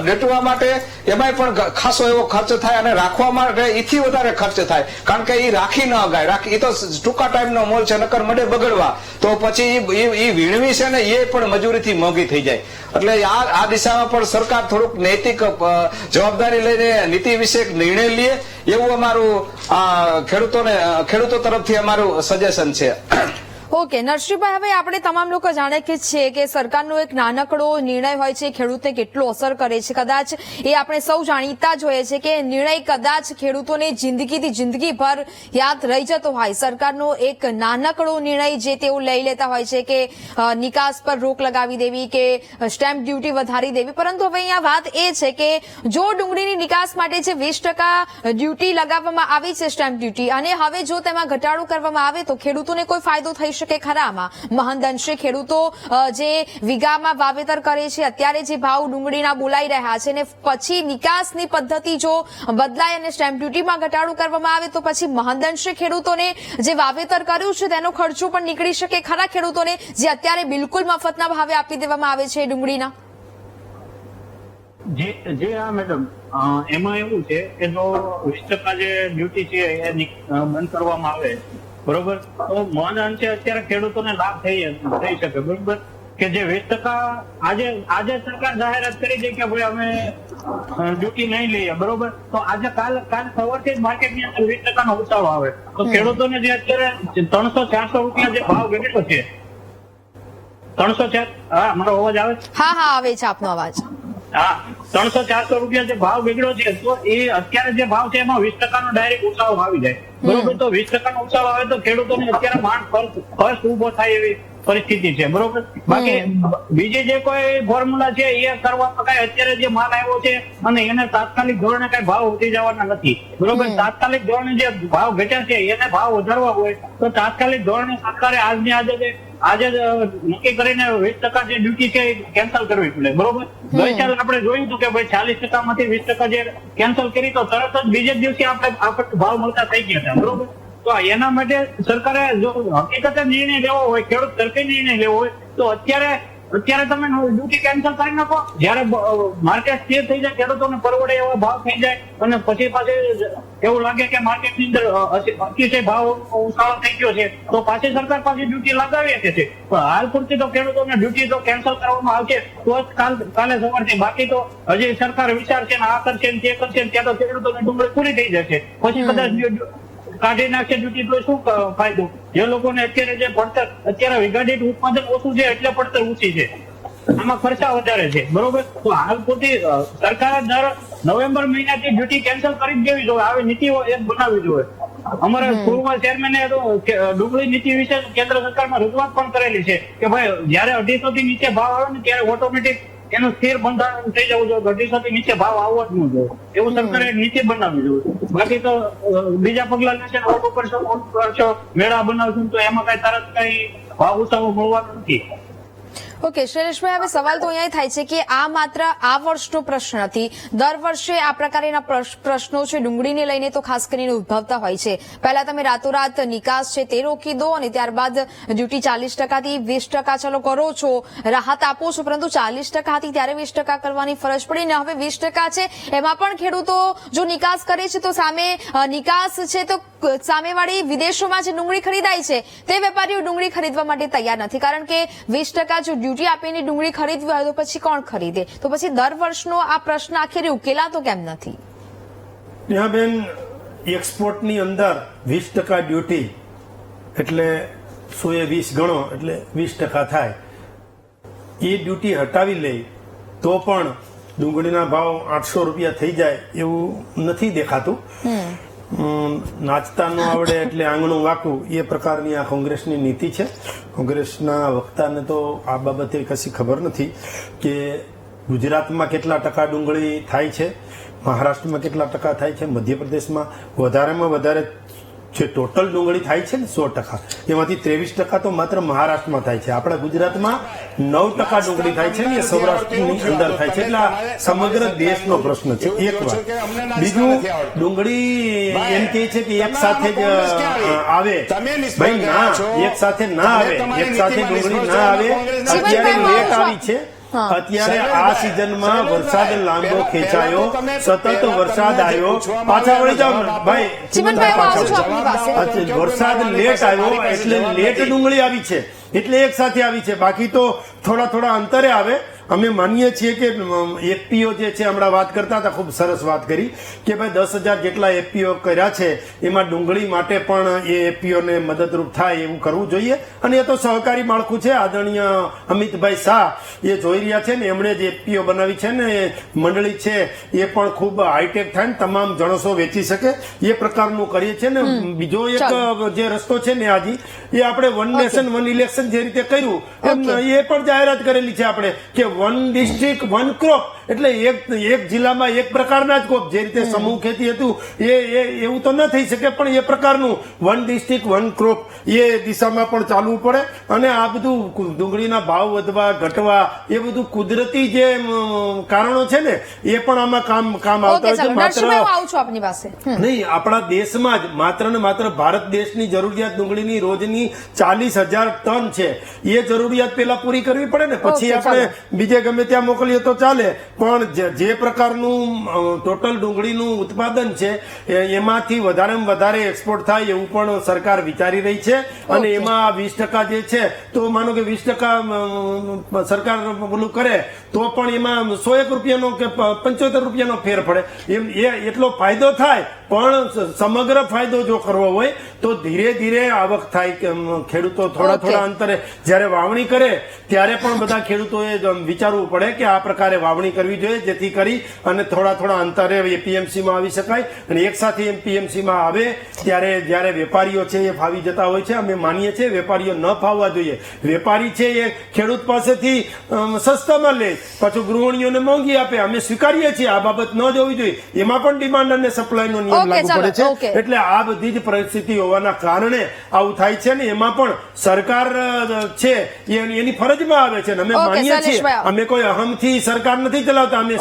ડેટવા માટે એમાંય પણ ખાસો એવો ખર્ચ થાય અને રાખવા માટે એથી વધારે ખર્ચ થાય, કારણ કે એ રાખી ન અગાય. એ તો ટૂંકા ટાઈમનો મોલ છે, નકર મળે બગડવા, તો પછી એ વીણવી છે ને એ પણ મજૂરીથી મોંઘી થઈ જાય. એટલે આ દિશામાં પણ સરકાર થોડુંક નૈતિક જવાબદારી લઈને નીતિ વિશે નિર્ણય લે એવું અમારું ખેડૂતો તરફથી અમારું સજેશન છે. ઓકે નરસિંહભાઈ, હવે આપણે તમામ લોકો જાણે કે છે કે સરકારનો એક નાનકડો નિર્ણય હોય છે ખેડૂતને કેટલો અસર કરે છે. કદાચ એ આપણે સૌ જાણીતા જ હોઈએ છીએ કે નિર્ણય કદાચ ખેડૂતોને જિંદગીથી જિંદગીભર યાદ રહી જતો હોય. સરકારનો એક નાનકડો નિર્ણય જે તેઓ લઈ લેતા હોય છે કે નિકાસ પર રોક લગાવી દેવી કે સ્ટેમ્પ ડ્યુટી વધારી દેવી. પરંતુ હવે અહીંયા વાત એ છે કે જો ડુંગળીની નિકાસ માટે જે 20% ડ્યુટી લગાવવામાં આવી છે સ્ટેમ્પ ડ્યુટી, અને હવે જો તેમાં ઘટાડો કરવામાં આવે તો ખેડૂતોને કોઈ ફાયદો થઈ શકે ખરામાં? મહંત અંશે ખેડૂતો જે વીઘામાં વાવેતર કરે છે, અત્યારે જે ભાવ ડુંગળીના બોલાઈ રહ્યા છે, ને પછી નિકાસની પદ્ધતિ જો બદલાય અને સ્ટેમ્પ ડ્યુટીમાં ઘટાડો કરવામાં આવે તો પછી મહંત અંશે ખેડૂતોને જે વાવેતર કર્યું છે તેનો ખર્ચો પણ નીકળી શકે ખરા ખેડૂતોને, જે અત્યારે બિલકુલ મફતના ભાવે આપી દેવામાં આવે છે ડુંગળીના? જે હા મેડમ, એમાં એવું છે કે જો 20% જે ડ્યુટી છે એ બંધ કરવામાં આવે બરોબર, તો મહદ અંશે અત્યારે ખેડૂતોને લાભ થઈ શકે બરોબર. કે જે 20% આજે સરકાર જાહેરાત કરી છે કે ભાઈ અમે ડ્યુટી નહીં લઈએ બરોબર, તો આજે કાલ સવારથી જ માર્કેટની અંદર 20% નો ઉતારો આવે તો ખેડૂતોને જે અત્યારે 300-400 રૂપિયા જે ભાવ ઘટ્યો છે, 300-400, હા મારો અવાજ આવે? હા આવે છે આપનો અવાજ. હા, 300-400 રૂપિયા જે ભાવ બગડ્યો છે તો એ અત્યારે જે ભાવ છે એમાં 20% નો ડાયરેક્ટ ઉછાળો આવી જાય બરોબર. તો 20% નો ઉછાળો આવે તો ખેડૂતોને અત્યારે માંડ ખર્ચ ઉભો થાય એવી પરિસ્થિતિ છે બરોબર. બાકી બીજી જે કોઈ ફોર્મ્યુલા છે એ કરવા કઈ અત્યારે જે માલ આવ્યો છે અને એને તાત્કાલિક ધોરણે કઈ ભાવ વધી જવાના નથી બરોબર. તાત્કાલિક ધોરણે જે ભાવ ઘટ્યા છે એને ભાવ વધારવા હોય તો તાત્કાલિક ધોરણે સરકારે આજે નક્કી કરીને 20% જે ડ્યુટી છે એ કેન્સલ કરવી પડે બરોબર. ગઈ સાલ આપણે જોયું હતું કે ભાઈ 40% માંથી 20% જે કેન્સલ કરી તો તરત જ બીજે દિવસે આપણે ભાવ મળતા થઈ ગયા હતા બરોબર. તો એના માટે સરકારે જો હકીકતે નિર્ણય લેવો હોય, ખેડૂત તરફે નિર્ણય લેવો હોય તો અત્યારે તમે ડ્યુટી કેન્સલ કરી નાખો, જયારે માર્કેટ સ્થિર થઈ જાય, ખેડૂતોને પરવડે એવા ભાવ થઈ જાય અને પછી એવું લાગે કે માર્કેટની અંદર અતિશય ભાવ ઉછાળો થઈ ગયો છે તો પાછી સરકાર પાછી ડ્યુટી લગાવી શકે છે. પણ હાલ પૂરતી તો ખેડૂતોને ડ્યુટી તો કેન્સલ કરવામાં આવશે તો જ કાલે સવારથી, બાકી તો હજી સરકાર વિચારશે ને આ કરશે ને તે કરશે ને ત્યાં તો ખેડૂતોને ડુંગળી પૂરી થઈ જશે. પછી કદાચ કાઢી નાખશે ડ્યુટી તો શું ફાયદો? જે લોકોને અત્યારે જે પડતર અત્યારે વીઘા દીઠ ઉત્પાદન ઓછું છે એટલે પડતર ઓછી છે, આમાં ખર્ચા વધારે છે બરોબર. તો હાલ પૂરતી સરકારે દર નવેમ્બર મહિનાથી ડ્યુટી કેન્સલ કરી જ દેવી જોઈએ, આવી નીતિઓ એક બનાવવી જોઈએ. અમારા પૂર્વ ચેરમેને ડુંગળી નીતિ વિશે કેન્દ્ર સરકારમાં રજૂઆત પણ કરેલી છે કે ભાઈ જયારે 250 થી નીચે ભાવ આવે ને ત્યારે ઓટોમેટિક એનું સ્થિર બંધારણ થઈ જવું જોઈએ, 250 થી નીચે ભાવ આવવો જ ન જોઈએ, એવું સરકારે નીતિ બનાવવી જોઈએ. બાકી તો બીજા પગલા લેશે, ઓટો કરશો, મેળા બનાવશું તો એમાં કઈ તરત કઈ ભાવ ઉતારો મળવાનો નથી. ઓકે શૈલેષભાઈ, હવે સવાલ તો અહીંયા થાય છે કે આ માત્ર આ વર્ષનો પ્રશ્ન નથી, દર વર્ષે આ પ્રકારના પ્રશ્નો છે ડુંગળીને લઈને તો ખાસ કરીને ઉદ્ભવતા હોય છે. પહેલા તમે રાતોરાત નિકાસ છે તે રોકી દો અને ત્યારબાદ ડ્યુટી 40% થી 20% ચાલો કરો છો, રાહત આપો છો, પરંતુ 40% હતી ત્યારે 20% કરવાની ફરજ પડી ને હવે 20% છે એમાં પણ ખેડૂતો જો નિકાસ કરે છે તો સામે નિકાસ છે તો સામેવાળી વિદેશોમાં જે ડુંગળી ખરીદાય છે તે વેપારીઓ ડુંગળી ખરીદવા માટે તૈયાર નથી, કારણ કે 20% જો ડ્યુટી આપીને ડુંગળી ખરીદવી હોય તો પછી કોણ ખરીદે? તો પછી દર વર્ષનો આ પ્રશ્ન આખરે ઉકેલાતો કેમ નથી? બેન, એક્સપોર્ટની અંદર 20% ડ્યુટી એટલે 120 ગણો એટલે 20% થાય. એ ડ્યુટી હટાવી લે તો પણ ડુંગળીના ભાવ 800 રૂપિયા થઈ જાય એવું નથી દેખાતું. નાચતા ન આવડે એટલે આંગણું વાકું એ પ્રકારની આ કોંગ્રેસની નીતિ છે. કોંગ્રેસના વક્તાને તો આ બાબતે કશી ખબર નથી કે ગુજરાતમાં કેટલા ટકા ડુંગળી થાય છે, મહારાષ્ટ્રમાં કેટલા ટકા થાય છે, મધ્યપ્રદેશમાં વધારેમાં વધારે જે ટોટલ ડુંગળી થાય છે ને 100%, એમાંથી 23% તો માત્ર મહારાષ્ટ્રમાં થાય છે. આપણા ગુજરાતમાં 9% ડુંગળી થાય છે ને એ સૌરાષ્ટ્રની અંદર થાય છે. એટલે સમગ્ર દેશનો પ્રશ્ન છે. એક વાત. બીજું, ડુંગળી એમ કહે છે કે એક સાથે જ આવે, ભાઈ ના, એક સાથે ના આવે, એક સાથે ડુંગળી ના આવે. અત્યારે લેટ આવી છે, અત્યારે આ સિઝનમાં વરસાદ લાંબો ખેંચાયો, સતત વરસાદ આવ્યો, પાછા વળી જાવ ભાઈ, વરસાદ લેટ આવ્યો એટલે લેટ ડુંગળી આવી છે એટલે એક સાથે આવી છે. બાકી તો થોડા અંતરે આવે અમે માનીએ છીએ કે એફપીઓ જે છે હમણાં વાત કરતા હતા, ખૂબ સરસ વાત કરી કે ભાઈ 10,000 જેટલા એફપીઓ કર્યા છે, એમાં ડુંગળી માટે પણ એ એફપીઓ ને મદદરૂપ થાય એવું કરવું જોઈએ. અને એ તો સહકારી માળખું છે. આદરણીય અમિતભાઈ શાહ એ જોઈ રહ્યા છે ને, એમણે જે એફપીઓ બનાવી છે ને એ મંડળી છે એ પણ ખૂબ હાઈટેક થાય ને તમામ જણસો વેચી શકે એ પ્રકારનું કરીએ છીએ ને. બીજો એક જે રસ્તો છે ને આજી, એ આપણે વન નેશન વન ઇલેક્શન જે રીતે કર્યું એમ એ પણ જાહેરાત કરેલી છે આપણે કે વન ડિસ્ટ્રિક્ટ વન ક્રોપ, એટલે એક જિલ્લામાં એક પ્રકારના જ ક્રોપ, જે રીતે સમૂહ ખેતી હતું એ એવું તો ન થઈ શકે, પણ એ પ્રકારનું વન ડિસ્ટ્રિક્ટ વન ક્રોપ એ દિશામાં પણ ચાલવું પડે. અને આ બધું ડુંગળીના ભાવ વધવા ઘટવા એ બધું કુદરતી જે કારણો છે ને એ પણ આમાં કામ આવતા હોય છે. માત્ર આવું છું આપની પાસે. નહીં, આપણા દેશમાં જ માત્ર ને માત્ર ભારત દેશની જરૂરિયાત ડુંગળીની રોજની 40,000 ટન છે. એ જરૂરિયાત પેલા પૂરી કરવી પડે ને, પછી આપણે બીજે ગમે ત્યાં મોકલીએ તો ચાલે. પણ જે પ્રકારનું ટોટલ ડુંગળીનું ઉત્પાદન છે એમાંથી વધારેમાં વધારે એક્સપોર્ટ થાય એવું પણ સરકાર વિચારી રહી છે. અને એમાં 20% જે છે તો માનો કે 20% સરકાર પેલું કરે તો પણ એમાં 101 રૂપિયાનો કે 75 રૂપિયાનો ફેર પડે એમ એટલો ફાયદો થાય. પણ સમગ્ર ફાયદો જો કરવો હોય તો ધીરે ધીરે આવક થાય. ખેડૂતો થોડા અંતરે જયારે વાવણી કરે ત્યારે પણ બધા ખેડૂતોએ વિચારવું પડે કે આ પ્રકારે વાવણી કરવી જોઈએ, જેથી કરી અને થોડા અંતરે એપીએમસી માં આવી શકાય. અને એક સાથે એપીએમસી માં આવે ત્યારે જયારે વેપારીઓ છે એ ફાવી જતા હોય છે. અમે માનીએ છીએ વેપારીઓ ન ફાવવા જોઈએ. વેપારી છે એ ખેડૂત પાસેથી સસ્તામાં લે, પાછું ગૃહિણીઓને મોંઘી આપે. અમે સ્વીકારીએ છીએ, આ બાબત ન જોવી જોઈએ. એમાં પણ ડિમાન્ડ અને સપ્લાયનો નિયમ લાગુ પડે છે. એટલે આ બધી જ પરિસ્થિતિ હોવાના કારણે આવું થાય છે ને એમાં પણ સરકાર છે એની ફરજમાં આવે છે. અમે માનીએ છીએ, અમે કોઈ અહમથી સરકાર નથી ચલાવતા, અમે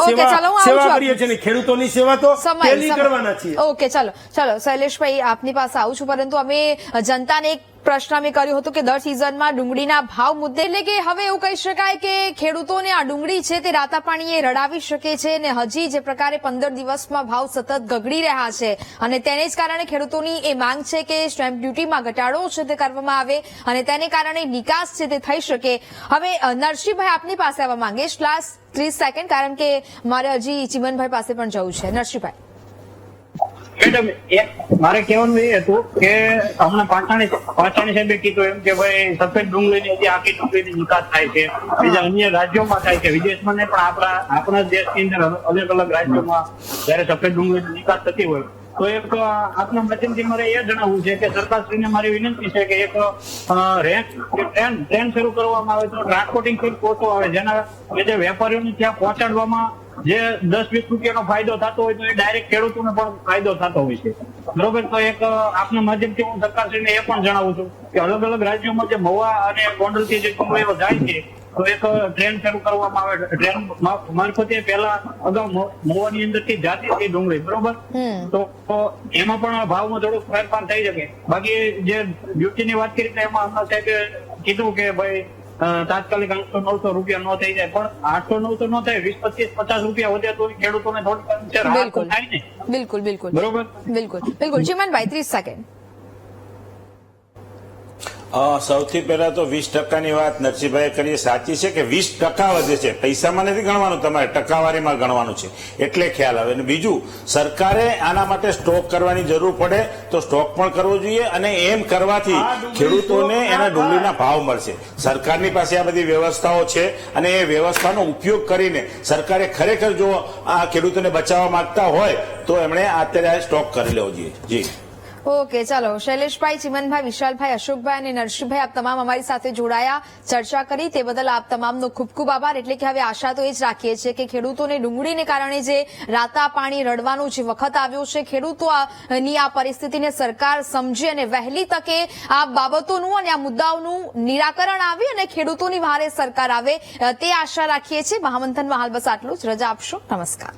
સેવા કરીએ છીએ. ખેડૂતોની સેવા તો પહેલી કરવાના છીએ. ઓકે, ચાલો શૈલેષભાઈ આપની પાસે આવું છું, પરંતુ અમે જનતાને એક પ્રશ્ન અમે કર્યો હતો કે દર સિઝનમાં ડુંગળીના ભાવ મુદ્દે, એટલે કે હવે એવું કહી શકાય કે ખેડૂતોને આ ડુંગળી છે તે રાતા પાણીએ રડાવી શકે છે અને હજી જે પ્રકારે 15 દિવસમાં ભાવ સતત ગગડી રહ્યા છે અને તેને જ કારણે ખેડૂતોની એ માંગ છે કે સ્ટેમ્પ ડ્યુટીમાં ઘટાડો છે તે કરવામાં આવે અને તેને કારણે નિકાસ છે તે થઈ શકે. હવે નરસિંહભાઈ આપની પાસે આવવા માંગીશ લાસ્ટ 30 સેકન્ડ, કારણ કે મારે હજી ચિમનભાઈ પાસે પણ જવું છે. નરસિંહભાઈ. મેડમ, મારે કહેવાનું એ હતું કે હમણાં પાછાણી સાહેબે કીધું એમ કે ભાઈ સફેદ ડુંગળીની હજી આખી ડુંગળીની નિકાસ થાય છે, બીજા અન્ય રાજ્યોમાં થાય છે, વિદેશમાં નહીં પણ આપણા દેશની અંદર અલગ અલગ રાજ્યોમાં જયારે સફેદ ડુંગળીની નિકાસ થતી હોય તો એક આપના માધ્યમથી મારે એ જણાવવું છે કે સરકારશ્રીને મારી વિનંતી છે કે એક ટ્રેન શરૂ કરવામાં આવે તો ટ્રાન્સપોર્ટિંગ ખર્ચ ઓછો આવે, જેના લીધે વેપારીઓને ત્યાં પહોંચાડવામાં જે 10-20 રૂપિયાનો ફાયદો થતો હોય તો એ ડાયરેક્ટ ખેડૂતોને પણ ફાયદો થતો હોય છે. બરોબર, તો એક આપના માધ્યમથી હું સરકારશ્રીને એ પણ જણાવું છું કે અલગ અલગ રાજ્યોમાં જે મહુવા અને ગોંડલથી જે ડુંગળીઓ જાય છે તો એક ટ્રેન શરૂ કરવામાં આવે. ટ્રેન મારફતે પહેલા અગાઉ મહુવાની અંદરથી જાતી હતી ડુંગળી, બરોબર, તો એમાં પણ ભાવમાં થોડોક ફેરફાર થઈ શકે. બાકી જે ડ્યુટીની વાત કરી એમાં હમણાં સાહેબે કીધું કે ભાઈ તાત્કાલિક 800-900 રૂપિયા ન થઈ જાય, પણ 800-900 ન થાય, 20-25-50 રૂપિયા વધે તો ખેડૂતોને થોડી રાહત થાય ને. બિલકુલ બરોબર, બિલકુલ. ચિમનભાઈ 30 સેકન્ડ. સૌથી પહેલા તો 20%ની વાત નરસિંહભાઈ કરી સાચી છે કે 20% વધે છે. પૈસામાં નથી ગણવાનું, તમારે ટકાવારીમાં ગણવાનું છે, એટલે ખ્યાલ આવે. અને બીજું, સરકારે આના માટે સ્ટોક કરવાની જરૂર પડે તો સ્ટોક પણ કરવો જોઈએ અને એમ કરવાથી ખેડૂતોને એના ડુંગળીના ભાવ મળશે. સરકારની પાસે આ બધી વ્યવસ્થાઓ છે અને એ વ્યવસ્થાનો ઉપયોગ કરીને સરકારે ખરેખર જો આ ખેડૂતોને બચાવવા માંગતા હોય તો એમણે અત્યારે સ્ટોક કરી લેવો જોઈએ. જી ઓકે, ચાલો શૈલેષભાઈ, ચિમનભાઈ, વિશાલભાઈ, અશોકભાઈ અને નરસિંહભાઈ આપ તમામ અમારી સાથે જોડાયા, ચર્ચા કરી, તે બદલ આપ તમામનો ખૂબ ખૂબ આભાર. એટલે કે હવે આશા તો એ જ રાખીએ છીએ કે ખેડૂતોને ડુંગળીને કારણે જે રાતા પાણી રડવાનો જે વખત આવ્યો છે, ખેડૂતોની આ પરિસ્થિતિને સરકાર સમજે અને વહેલી તકે આ બાબતોનું અને આ મુદ્દાઓનું નિરાકરણ આવે અને ખેડૂતોની વહારે સરકાર આવે તે આશા રાખીએ છીએ. મહામંથનમાં હાલ બસ આટલું જ. રજા આપશો. નમસ્કાર.